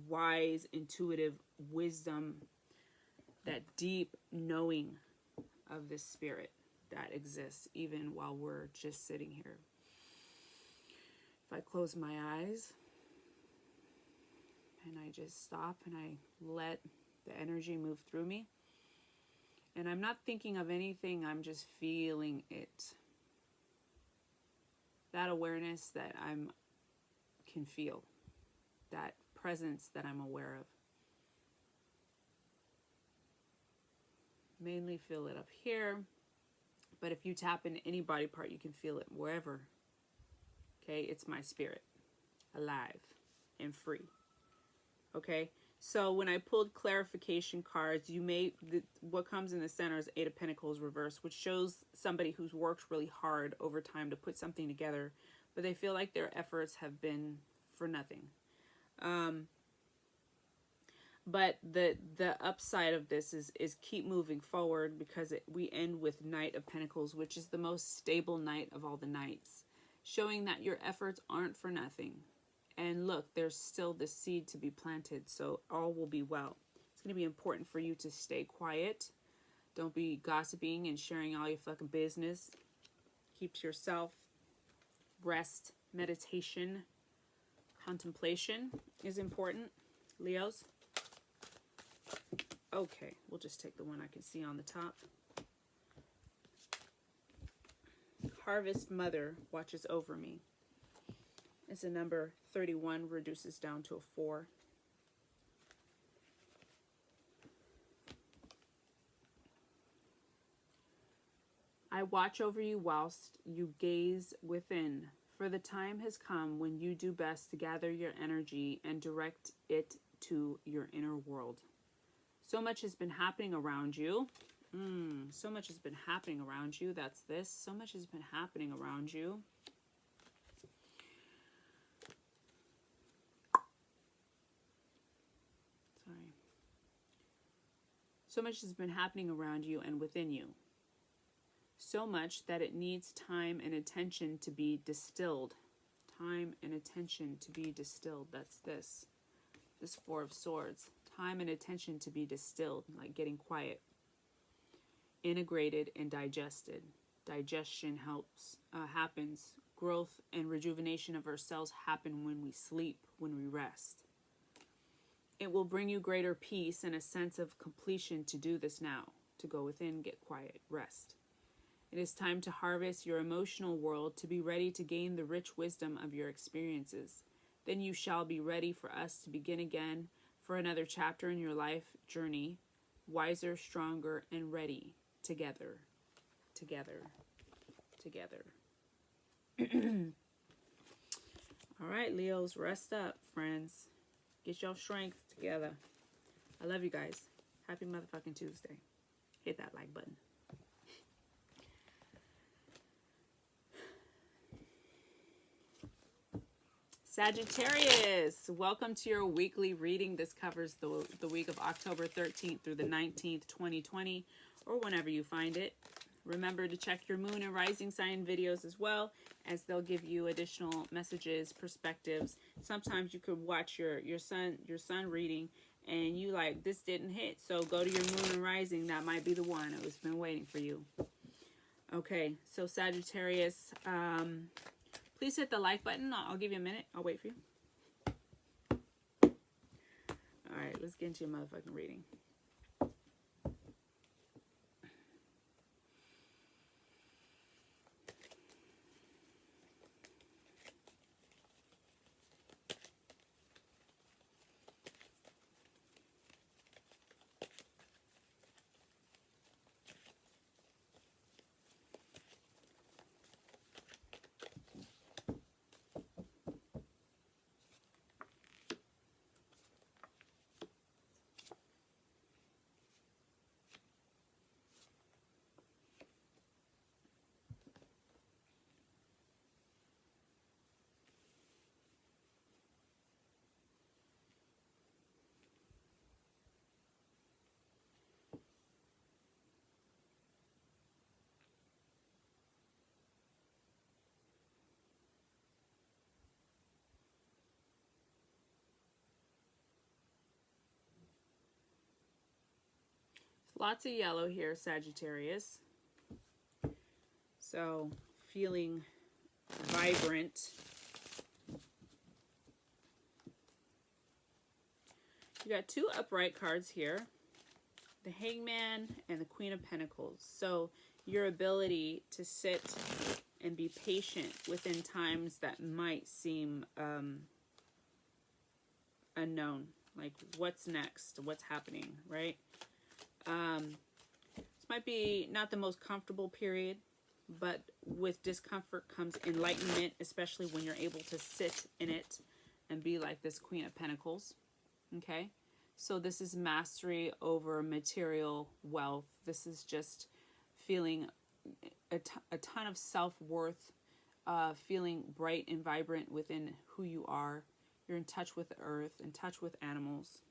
wise, intuitive wisdom, that deep knowing of this spirit that exists even while we're just sitting here. If I close my eyes and I just stop and I let the energy move through me, and I'm not thinking of anything, I'm just feeling it. That awareness that I can feel, that presence that I'm aware of. mainly feel it up here. But if you tap into any body part, you can feel it wherever. Okay, it's my spirit, alive and free. Okay, so when I pulled clarification cards, what comes in the center is Eight of Pentacles reversed, which shows somebody who's worked really hard over time to put something together, but they feel like their efforts have been for nothing. But the upside of this is keep moving forward, because we end with Knight of Pentacles, which is the most stable knight of all the knights, showing that your efforts aren't for nothing. And look, there's still the seed to be planted, so all will be well. It's going to be important for you to stay quiet. Don't be gossiping and sharing all your fucking business. Keep to yourself. Rest, meditation, contemplation is important, Leos. Okay, we'll just take the one I can see on the top. Harvest Mother watches over me. It's a number 31, reduces down to a 4. I watch over you whilst you gaze within, for the time has come when you do best to gather your energy and direct it to your inner world. So much has been happening around you. So much has been happening around you. That's this. So much has been happening around you. Sorry. So much has been happening around you and within you. So much that it needs time and attention to be distilled. Time and attention to be distilled. That's this. This Four of Swords. Time and attention to be distilled, like getting quiet. Integrated and digested. Digestion happens. Growth and rejuvenation of our cells happen when we sleep, when we rest. It will bring you greater peace and a sense of completion to do this now. To go within, get quiet, rest. It is time to harvest your emotional world, to be ready to gain the rich wisdom of your experiences. Then you shall be ready for us to begin again, for another chapter in your life journey, wiser, stronger, and ready, together, together, together. All right, Leos, rest up, friends. Get your strength together. I love you guys. Happy motherfucking Tuesday. Hit that like button. Sagittarius, welcome to your weekly reading. This covers the week of October 13th through the 19th, 2020, or whenever you find it. Remember to check your moon and rising sign videos as well, as they'll give you additional messages, perspectives. Sometimes you could watch your sun reading and you like, this didn't hit. So go to your moon and rising. That might be the one. It's been waiting for you. Okay, so Sagittarius, please hit the like button. I'll give you a minute. I'll wait for you. All right, let's get into your motherfucking reading. Lots of yellow here, Sagittarius. So, feeling vibrant. You got two upright cards here. The Hangman and the Queen of Pentacles. So, your ability to sit and be patient within times that might seem unknown. Like, what's next? What's happening, right? This might be not the most comfortable period, but with discomfort comes enlightenment, especially when you're able to sit in it and be like this Queen of Pentacles. Okay? So this is mastery over material wealth. This is just feeling a ton of self-worth, feeling bright and vibrant within who you are. You're in touch with the earth, in touch with animals.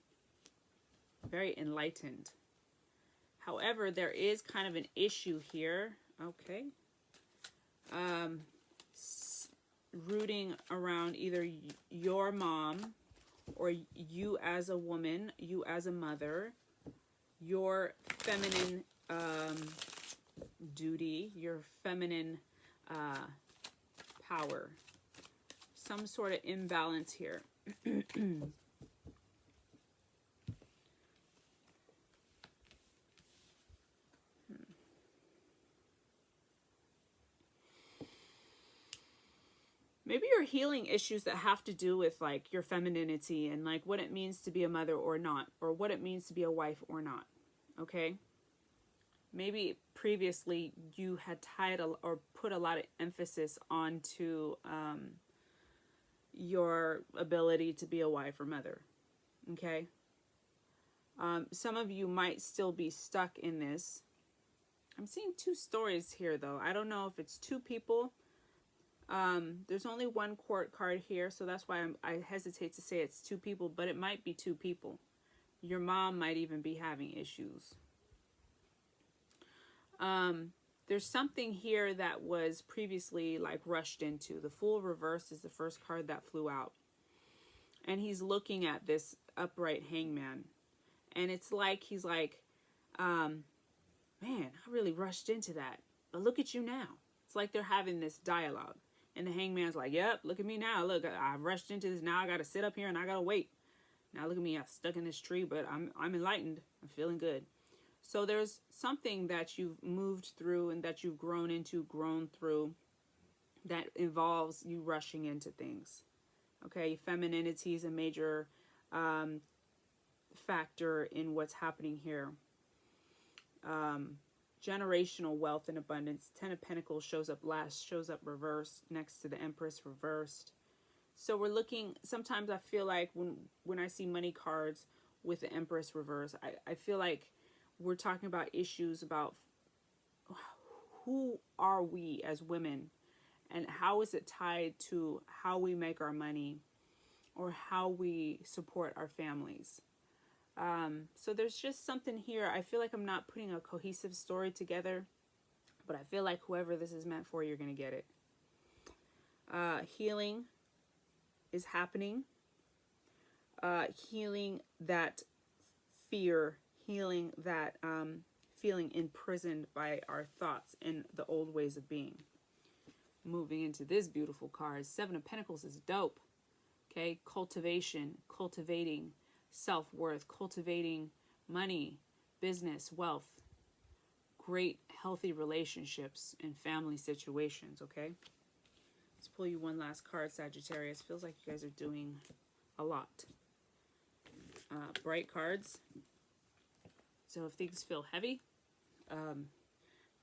Very enlightened. However, there is kind of an issue here. Okay. Rooting around either your mom or you as a woman, you as a mother, your feminine duty, your feminine power. Some sort of imbalance here. Maybe you're healing issues that have to do with like your femininity and like what it means to be a mother or not, or what it means to be a wife or not. Okay? Maybe previously you had tied or put a lot of emphasis onto your ability to be a wife or mother. Okay? Some of you might still be stuck in this. I'm seeing two stories here though. I don't know if it's two people. There's only one court card here, so that's why I hesitate to say it's two people, but it might be two people. Your mom might even be having issues. There's something here that was previously like rushed into. The Fool reverse is the first card that flew out. And he's looking at this upright hangman. And it's like, he's like, man, I really rushed into that. But look at you now. It's like they're having this dialogue. And the hangman's like, yep, look at me now. Look, I rushed into this. Now I got to sit up here and I got to wait. Now look at me. I'm stuck in this tree, but I'm enlightened. I'm feeling good. So there's something that you've moved through and that you've grown through that involves you rushing into things. Okay, femininity is a major factor in what's happening here. Generational wealth and abundance. Ten of Pentacles shows up last, shows up reversed next to the Empress reversed. So we're looking, sometimes I feel like when I see money cards with the Empress reverse, I feel like we're talking about issues about who are we as women and how is it tied to how we make our money or how we support our families. So there's just something here. I feel like I'm not putting a cohesive story together, but I feel like whoever this is meant for, you're going to get it. Healing is happening. Healing that fear, healing that feeling imprisoned by our thoughts and the old ways of being. Moving into this beautiful card, Seven of Pentacles is dope. Okay, cultivation, cultivating self-worth, cultivating money, business, wealth, great healthy relationships and family situations. Okay, let's pull you one last card, Sagittarius. Feels like you guys are doing a lot. Bright cards. So if things feel heavy, I'm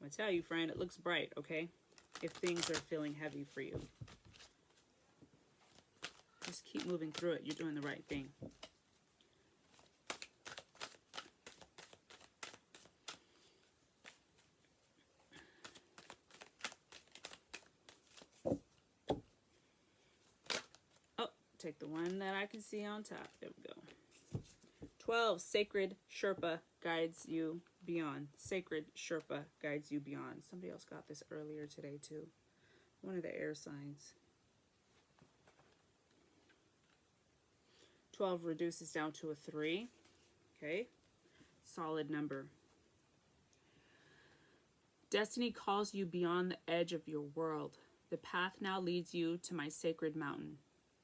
gonna tell you, friend, it looks bright. Okay, if things are feeling heavy for you, just keep moving through it. You're doing the right thing. Take the one that I can see on top. There we go. 12, Sacred Sherpa guides you beyond. Sacred Sherpa guides you beyond. Somebody else got this earlier today too. One of the air signs. 12 reduces down to a 3. Okay. Solid number. Destiny calls you beyond the edge of your world. The path now leads you to my sacred mountain.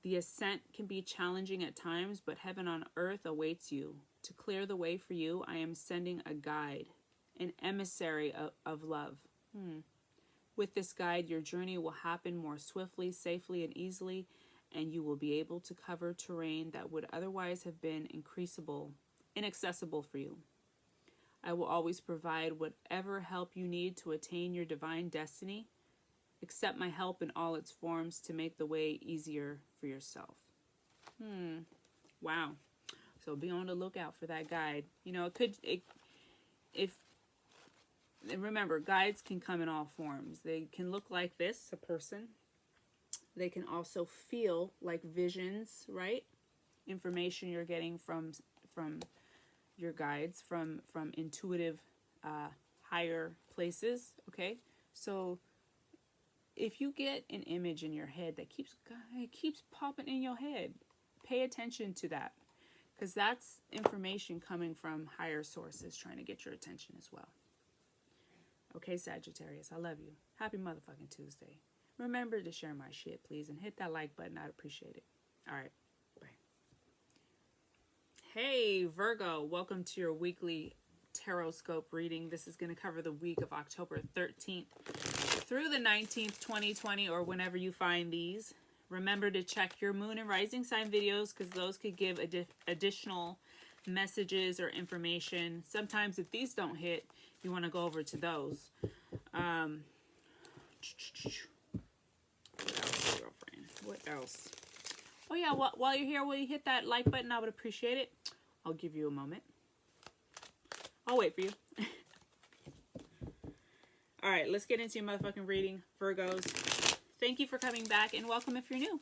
The ascent can be challenging at times, but heaven on earth awaits you. To clear the way for you, I am sending a guide, an emissary of love. With this guide, your journey will happen more swiftly, safely, and easily, and you will be able to cover terrain that would otherwise have been inaccessible for you. I will always provide whatever help you need to attain your divine destiny. Accept my help in all its forms to make the way easier for yourself. Wow. So be on the lookout for that guide. You know, remember, guides can come in all forms. They can look like this, a person. They can also feel like visions, right? Information you're getting from your guides, from intuitive higher places, okay? So if you get an image in your head that keeps popping in your head, pay attention to that, because that's information coming from higher sources trying to get your attention as well. Okay, Sagittarius, I love you. Happy motherfucking Tuesday. Remember to share my shit, please, and hit that like button. I'd appreciate it. All right, bye. Hey, Virgo, welcome to your weekly Tarotscope reading. This is going to cover the week of October 13th through the 19th, 2020, or whenever you find these. Remember to check your moon and rising sign videos, because those could give additional messages or information. Sometimes if these don't hit, you want to go over to those. What else, girlfriend? What else? Oh yeah, while you're here, will you hit that like button? I would appreciate it. I'll give you a moment. I'll wait for you. All right, let's get into your motherfucking reading, Virgos. Thank you for coming back, and welcome if you're new.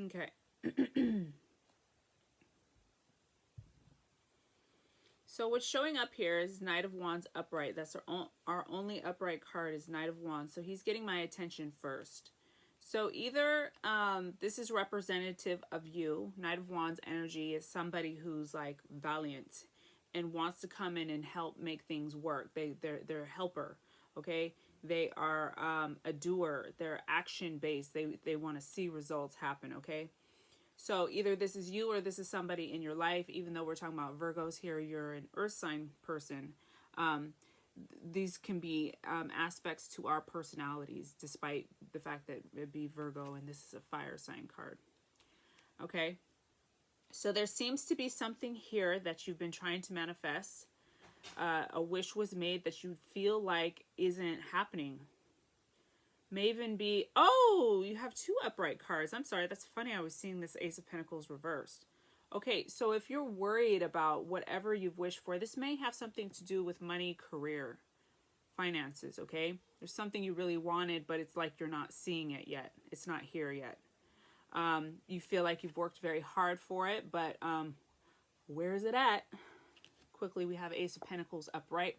Okay. So what's showing up here is Knight of Wands upright. That's our only upright card is Knight of Wands. So he's getting my attention first. So either this is representative of you. Knight of Wands energy is somebody who's like valiant and wants to come in and help make things work. They're a helper, okay? They are a doer. They're action-based. They want to see results happen, okay? So either this is you or this is somebody in your life. Even though we're talking about Virgos here, you're an earth sign person. These can be aspects to our personalities, despite the fact that it'd be Virgo and this is a fire sign card. Okay? So there seems to be something here that you've been trying to manifest. A wish was made that you feel like isn't happening. May even be, oh, you have two upright cards. I'm sorry, that's funny. I was seeing this Ace of Pentacles reversed. Okay, so if you're worried about whatever you've wished for, this may have something to do with money, career, finances, okay? There's something you really wanted, but it's like you're not seeing it yet. It's not here yet. You feel like you've worked very hard for it, but where is it at? Quickly, we have Ace of Pentacles upright.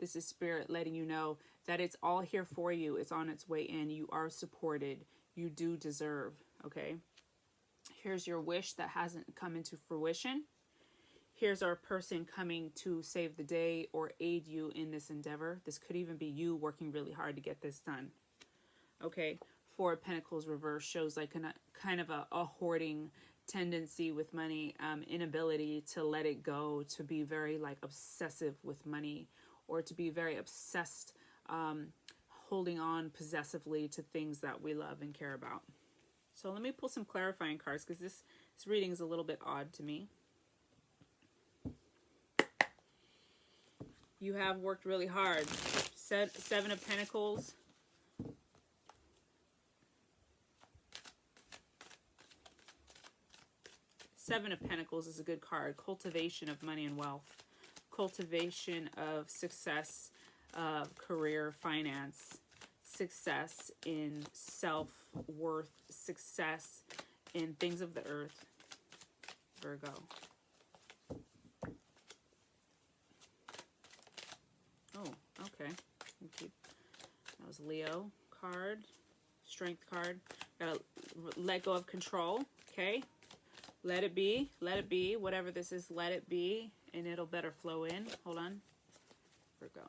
This is Spirit letting you know that it's all here for you. It's on its way in. You are supported. You do deserve, okay? Here's your wish that hasn't come into fruition. Here's our person coming to save the day or aid you in this endeavor. This could even be you working really hard to get this done, okay? Four of Pentacles reverse shows like kind of a hoarding tendency with money, inability to let it go, to be very like obsessive with money, or to be very obsessed, holding on possessively to things that we love and care about. So let me pull some clarifying cards, because this reading is a little bit odd to me. You have worked really hard. Seven of Pentacles. Seven of Pentacles is a good card. Cultivation of money and wealth. Cultivation of success. career, finance, success in self-worth, success in things of the earth, Virgo. Oh, okay. That was Leo card, strength card. Gotta let go of control, okay? Let it be, whatever this is, let it be, and it'll better flow in. Hold on, Virgo.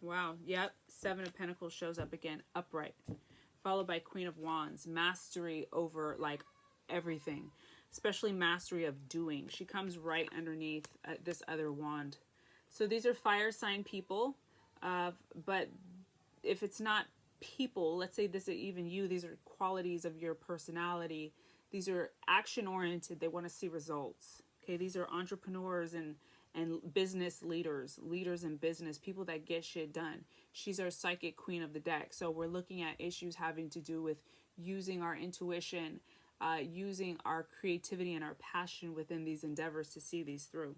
Wow, yep, Seven of Pentacles shows up again, upright, followed by Queen of Wands, mastery over like everything, especially mastery of doing. She comes right underneath this other wand. So these are fire sign people, but if it's not people, let's say this is even you, these are qualities of your personality. These are action oriented. They want to see results. Okay, these are entrepreneurs and business leaders in business, people that get shit done. She's our psychic queen of the deck. So we're looking at issues having to do with using our intuition, using our creativity and our passion within these endeavors to see these through.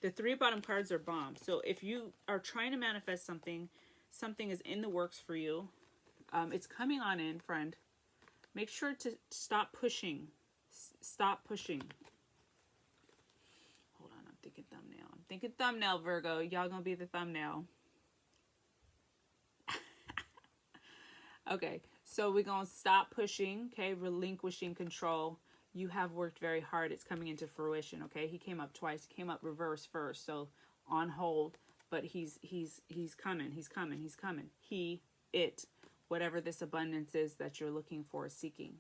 The three bottom cards are bomb. So if you are trying to manifest something, something is in the works for you. It's coming on in, friend. Make sure to stop pushing. Stop pushing. Thinking thumbnail. I'm thinking thumbnail, Virgo. Y'all gonna be the thumbnail. Okay, so we're gonna stop pushing, okay? Relinquishing control. You have worked very hard. It's coming into fruition, okay? He came up twice. He came up reverse first, so on hold. But he's coming. He's coming. He's coming. It, whatever this abundance is that you're looking for, seeking.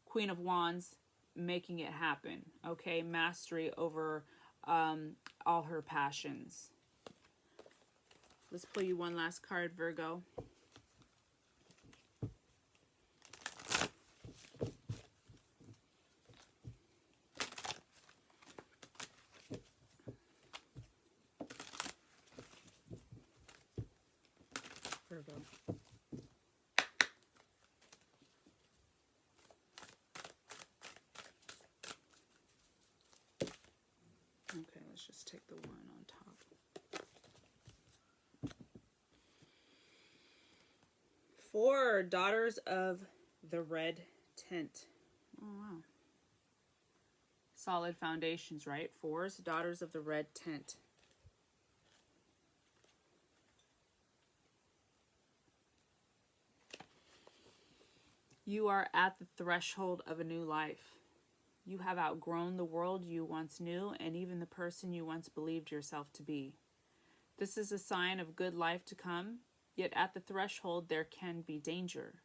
Queen of Wands, making it happen, okay? Mastery over all her passions. Let's pull you one last card, Virgo. Virgo. Okay, let's just take the one on top. 4 Daughters of the Red Tent. Oh, wow. Solid foundations, right? 4's Daughters of the Red Tent. You are at the threshold of a new life. You have outgrown the world you once knew and even the person you once believed yourself to be. This is a sign of good life to come, yet at the threshold there can be danger.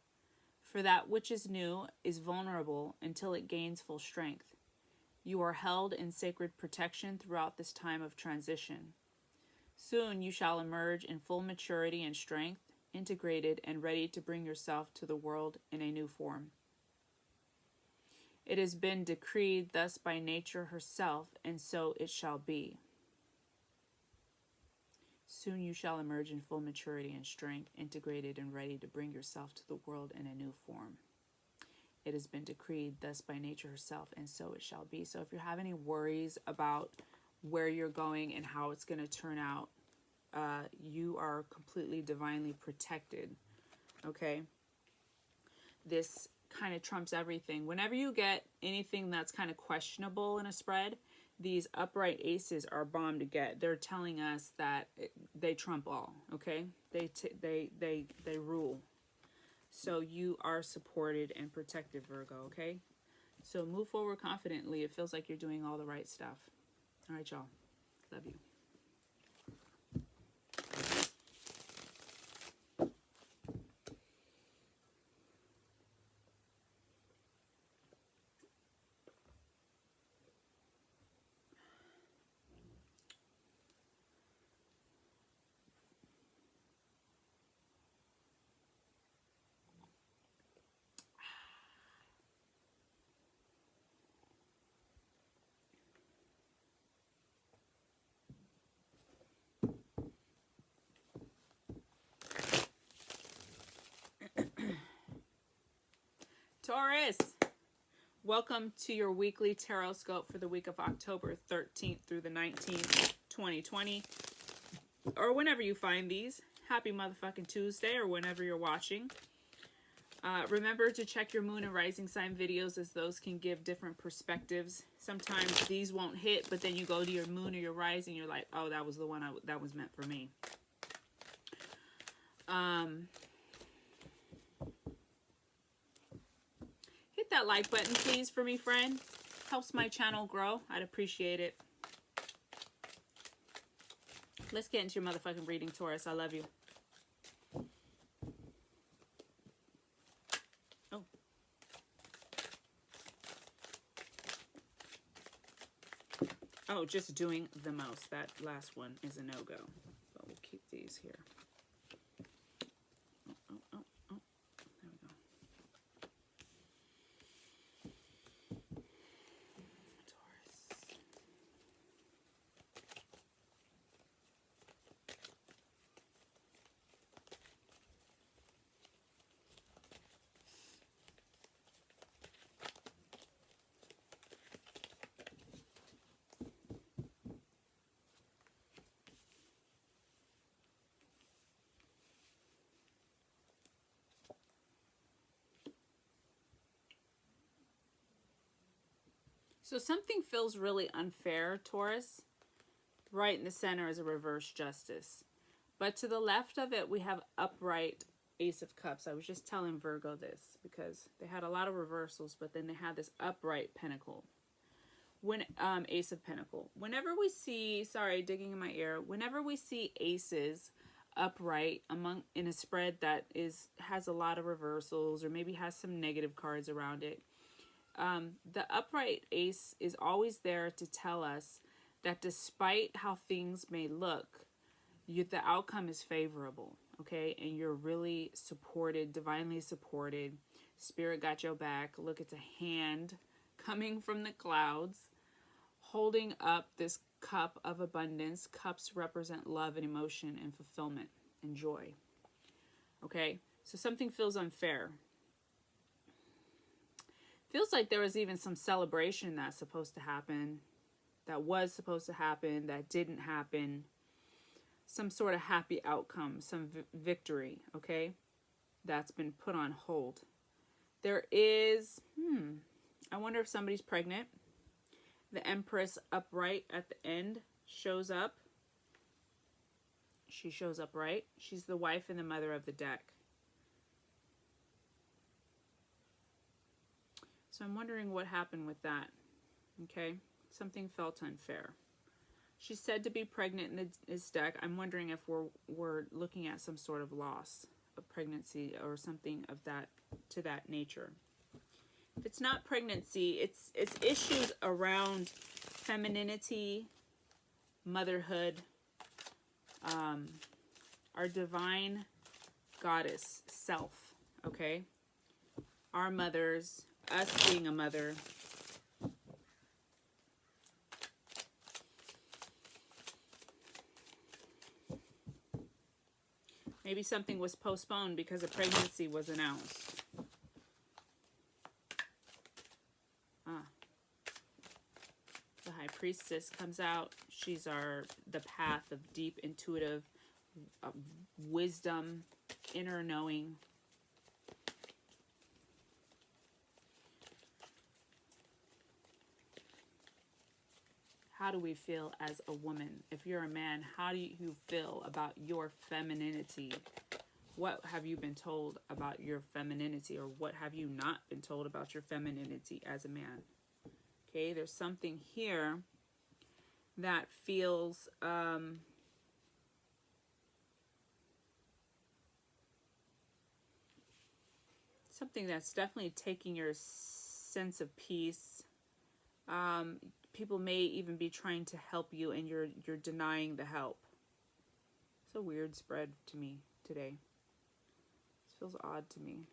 For that which is new is vulnerable until it gains full strength. You are held in sacred protection throughout this time of transition. Soon you shall emerge in full maturity and strength, integrated and ready to bring yourself to the world in a new form. It has been decreed thus by nature herself, and so it shall be. Soon you shall emerge in full maturity and strength, integrated and ready to bring yourself to the world in a new form. It has been decreed thus by nature herself, and so it shall be. So if you have any worries about where you're going and how it's going to turn out, you are completely divinely protected, okay? This kind of trumps everything. Whenever you get anything that's kind of questionable in a spread, these upright aces are bomb to get. They're telling us that they trump all, okay? They rule. So you are supported and protected, Virgo, okay? So move forward confidently. It feels like you're doing all the right stuff. All right, y'all. Love you. Taurus, welcome to your weekly tarot scope for the week of October 13th through the 19th, 2020. Or whenever you find these. Happy motherfucking Tuesday, or whenever you're watching. Remember to check your moon and rising sign videos, as those can give different perspectives. Sometimes these won't hit, but then you go to your moon or your rising, you're like, oh, that was the one that was meant for me. Hit that like button, please, for me, friend. Helps my channel grow. I'd appreciate it. Let's get into your motherfucking reading, Taurus. I love you. Oh. Oh, just doing the most. That last one is a no-go. But we'll keep these here. Oh. There we go. Taurus. So something feels really unfair, Taurus. Right in the center is a reverse justice. But to the left of it, we have upright Ace of Cups. I was just telling Virgo this because they had a lot of reversals, but then they had this upright Pentacle. Ace of Pentacle. Whenever we see, sorry, digging in my ear, whenever we see aces upright in a spread that has a lot of reversals, or maybe has some negative cards around it, the upright ace is always there to tell us that despite how things may look, the outcome is favorable, okay? And you're really supported, divinely supported. Spirit got your back. Look, it's a hand coming from the clouds, holding up this cup of abundance. Cups represent love and emotion and fulfillment and joy, okay? So something feels unfair. Feels like there was even some celebration that's supposed to happen, that was supposed to happen, that didn't happen. Some sort of happy outcome, some victory, okay? That's been put on hold. There is, I wonder if somebody's pregnant. The Empress upright at the end shows up. She shows up right. She's the wife and the mother of the deck. So I'm wondering what happened with that, okay? Something felt unfair. She's said to be pregnant in this deck. I'm wondering if we're looking at some sort of loss of pregnancy or something of that, to that nature. If it's not pregnancy, it's issues around femininity, motherhood, our divine goddess self, okay? Our mothers, us being a mother. Maybe something was postponed because a pregnancy was announced. The High Priestess comes out. She's the path of deep intuitive wisdom, inner knowing. How do we feel as a woman? If you're a man, how do you feel about your femininity? What have you been told about your femininity, or what have you not been told about your femininity as a man? Okay, there's something here that feels something that's definitely taking your sense of peace. People may even be trying to help you, and you're denying the help. It's a weird spread to me today. This feels odd to me.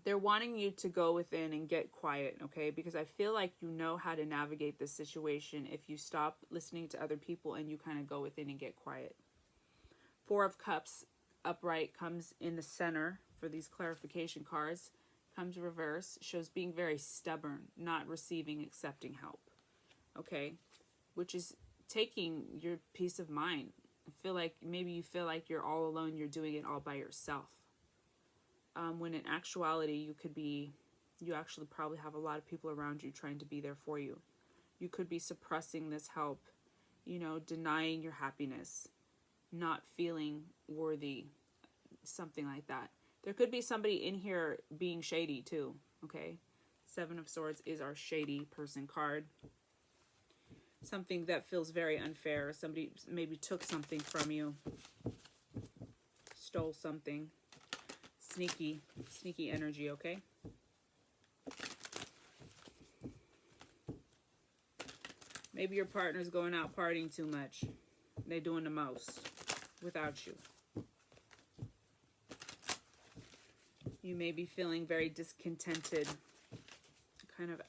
They're wanting you to go within and get quiet, okay? Because I feel like you know how to navigate this situation if you stop listening to other people and you kind of go within and get quiet. Four of Cups upright comes in the center for these clarification cards. Comes reverse, shows being very stubborn, not receiving, accepting help. Okay, which is taking your peace of mind. I feel like maybe you feel like you're all alone, you're doing it all by yourself. When in actuality, you actually probably have a lot of people around you trying to be there for you. You could be suppressing this help, you know, denying your happiness, not feeling worthy, something like that. There could be somebody in here being shady too, okay? Seven of Swords is our shady person card. Something that feels very unfair. Somebody maybe took something from you, stole something. Sneaky energy, okay? Maybe your partner's going out partying too much. They're doing the most without you. You may be feeling very discontented, kind of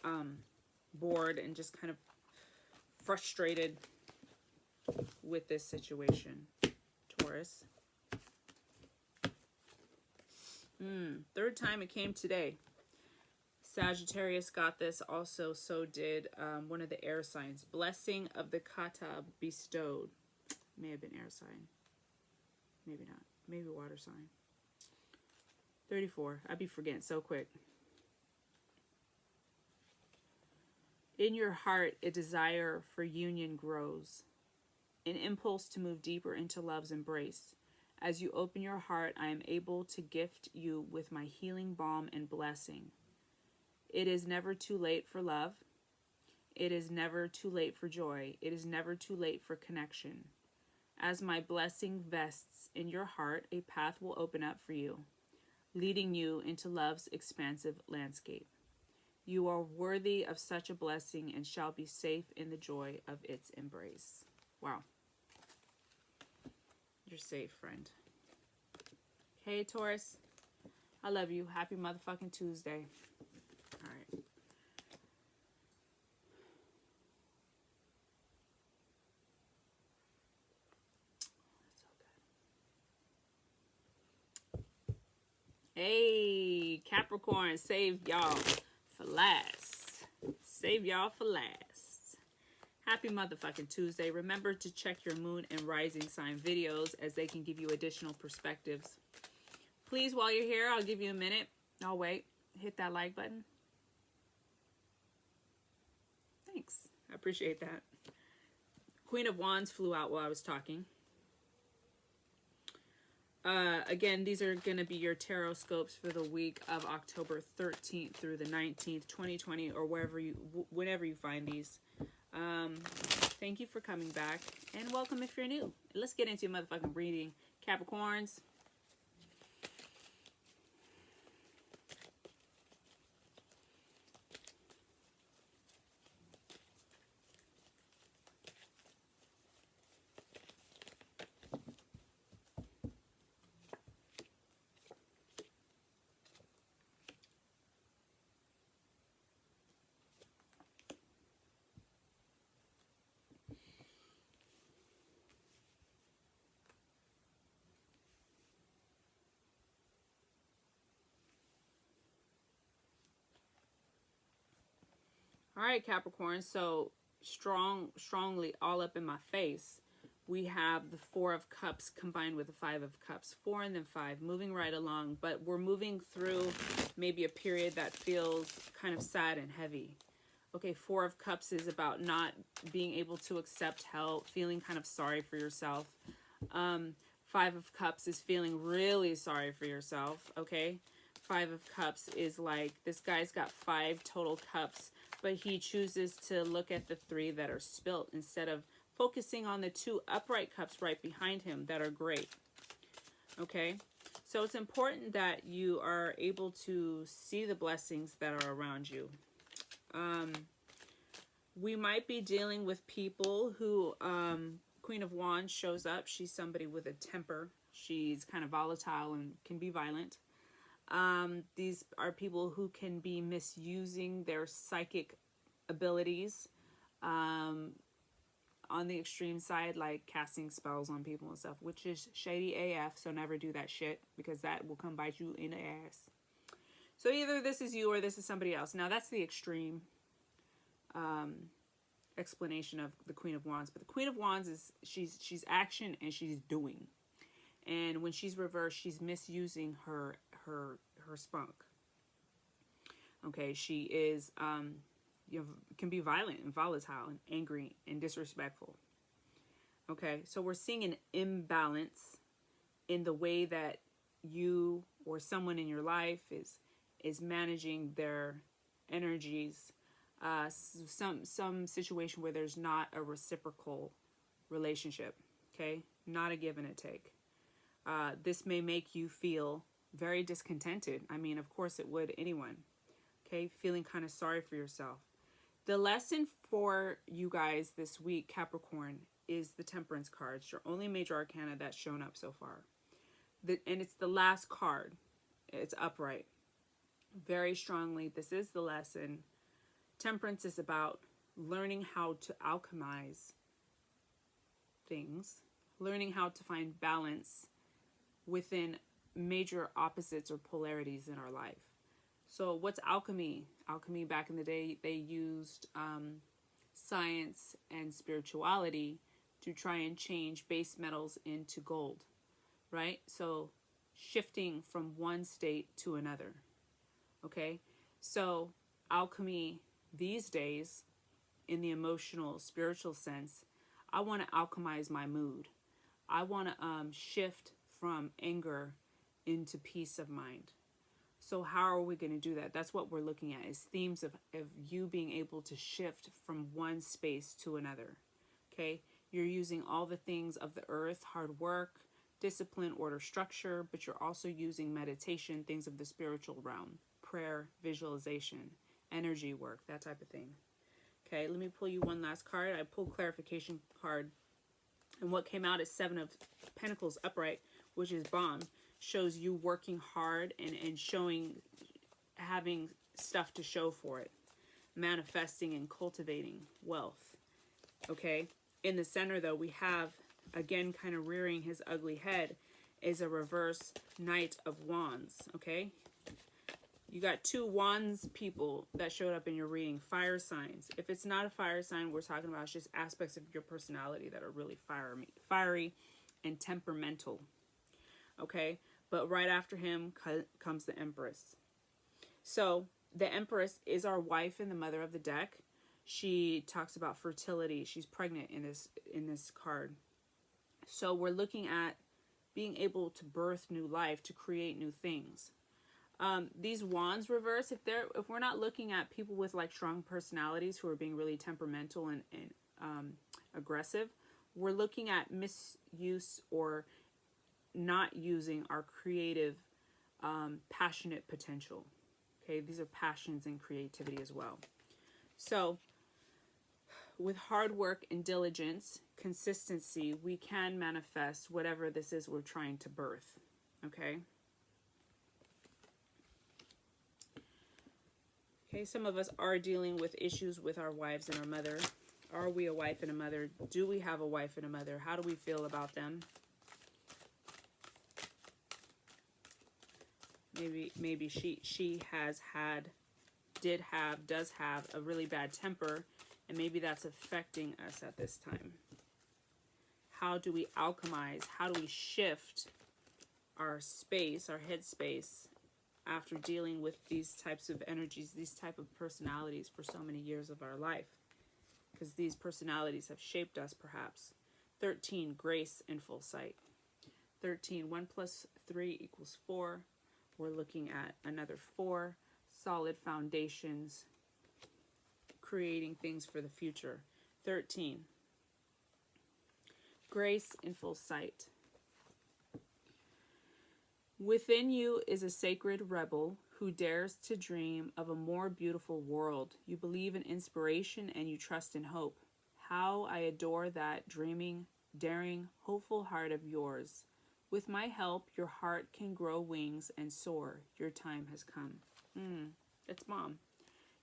bored and just kind of frustrated with this situation, Taurus. Third time it came today. Sagittarius got this also, so did one of the air signs. Blessing of the kata bestowed. May have been air sign. Maybe not. Maybe water sign. 34. I'd be forgetting so quick. In your heart, a desire for union grows. An impulse to move deeper into love's embrace. As you open your heart, I am able to gift you with my healing balm and blessing. It is never too late for love. It is never too late for joy. It is never too late for connection. As my blessing vests in your heart, a path will open up for you, leading you into love's expansive landscape. You are worthy of such a blessing and shall be safe in the joy of its embrace. Wow. You're safe, friend. Hey, Taurus. I love you. Happy motherfucking Tuesday. All right. Hey, Capricorn, save y'all for last. Save y'all for last. Happy motherfucking Tuesday. Remember to check your moon and rising sign videos as they can give you additional perspectives. Please, while you're here, I'll give you a minute. I'll wait. Hit that like button. Thanks. I appreciate that. Queen of Wands flew out while I was talking. Again, these are going to be your tarot scopes for the week of October 13th through the 19th, 2020, or whenever you find these. Thank you for coming back, and welcome if you're new. Let's get into your motherfucking reading, Capricorns. All right, Capricorn, so strongly all up in my face, we have the Four of Cups combined with the Five of Cups. 4 and then 5, moving right along, but we're moving through maybe a period that feels kind of sad and heavy. Okay, 4 of Cups is about not being able to accept help, feeling kind of sorry for yourself. 5 of Cups is feeling really sorry for yourself, okay? 5 of Cups is like, this guy's got 5 total cups, but he chooses to look at the 3 that are spilt instead of focusing on the 2 upright cups right behind him that are great. Okay, so it's important that you are able to see the blessings that are around you. We might be dealing with people who, Queen of Wands shows up. She's somebody with a temper. She's kind of volatile and can be violent. These are people who can be misusing their psychic abilities. on the extreme side, like casting spells on people and stuff, which is shady AF. So never do that shit, because that will come bite you in the ass. So either this is you or this is somebody else. Now that's the extreme explanation of the Queen of Wands. But the Queen of Wands is she's action and she's doing. And when she's reversed, she's misusing her spunk. Okay, she is can be violent and volatile and angry and disrespectful. Okay, so we're seeing an imbalance in the way that you or someone in your life is managing their energies. Some situation where there's not a reciprocal relationship. Okay, not a give and a take. This may make you feel very discontented. I mean, of course it would anyone. Okay, feeling kind of sorry for yourself. The lesson for you guys this week, Capricorn, is the Temperance card. It's your only major arcana that's shown up so far. And it's the last card. It's upright. Very strongly, this is the lesson. Temperance is about learning how to alchemize things, learning how to find balance within major opposites or polarities in our life. So what's alchemy? Alchemy, back in the day, they used science and spirituality to try and change base metals into gold, right? So shifting from one state to another, okay? So alchemy these days, in the emotional, spiritual sense, I want to alchemize my mood. I want to shift from anger into peace of mind. So how are we going to do that? That's what we're looking at, is themes of you being able to shift from one space to another. Okay? You're using all the things of the earth, hard work, discipline, order, structure, but you're also using meditation, things of the spiritual realm, prayer, visualization, energy work, that type of thing. Okay, let me pull you one last card. I pulled clarification card, and what came out is Seven of Pentacles upright, which is bomb. Shows you working hard and showing, having stuff to show for it, manifesting and cultivating wealth. Okay, in the center though, we have, again, kind of rearing his ugly head, is a reverse Knight of Wands. Okay, you got two wands people that showed up in your reading, fire signs. If it's not a fire sign, we're talking about just aspects of your personality that are really fiery and temperamental. Okay, but right after him comes the Empress. So the Empress is our wife and the mother of the deck. She talks about fertility. She's pregnant in this card. So we're looking at being able to birth new life, to create new things. These wands reverse, if we're not looking at people with like strong personalities who are being really temperamental and aggressive, we're looking at misuse or not using our creative, passionate potential. Okay, these are passions and creativity as well. So with hard work and diligence, consistency, we can manifest whatever this is we're trying to birth. Okay. Okay, some of us are dealing with issues with our wives and our mother. Are we a wife and a mother? Do we have a wife and a mother? How do we feel about them? Maybe she does have a really bad temper, and maybe that's affecting us at this time. How do we alchemize? How do we shift our space, our head space, after dealing with these types of energies, these type of personalities for so many years of our life? Because these personalities have shaped us, perhaps. 13, grace and full sight. 13, 1 plus 3 equals 4. We're looking at another 4, solid foundations, creating things for the future. 13, grace and full sight. Within you is a sacred rebel who dares to dream of a more beautiful world. You believe in inspiration and you trust in hope. How I adore that dreaming, daring, hopeful heart of yours. With my help, your heart can grow wings and soar. Your time has come. That's mom.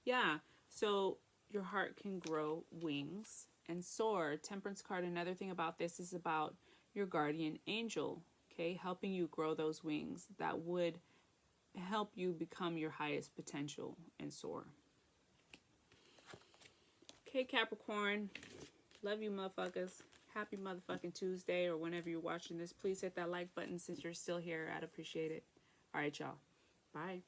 Yeah, so your heart can grow wings and soar. Temperance card, another thing about this is about your guardian angel, okay, helping you grow those wings that would help you become your highest potential and soar. Okay, Capricorn, love you motherfuckers. Happy motherfucking Tuesday, or whenever you're watching this. Please hit that like button since you're still here. I'd appreciate it. All right, y'all. Bye.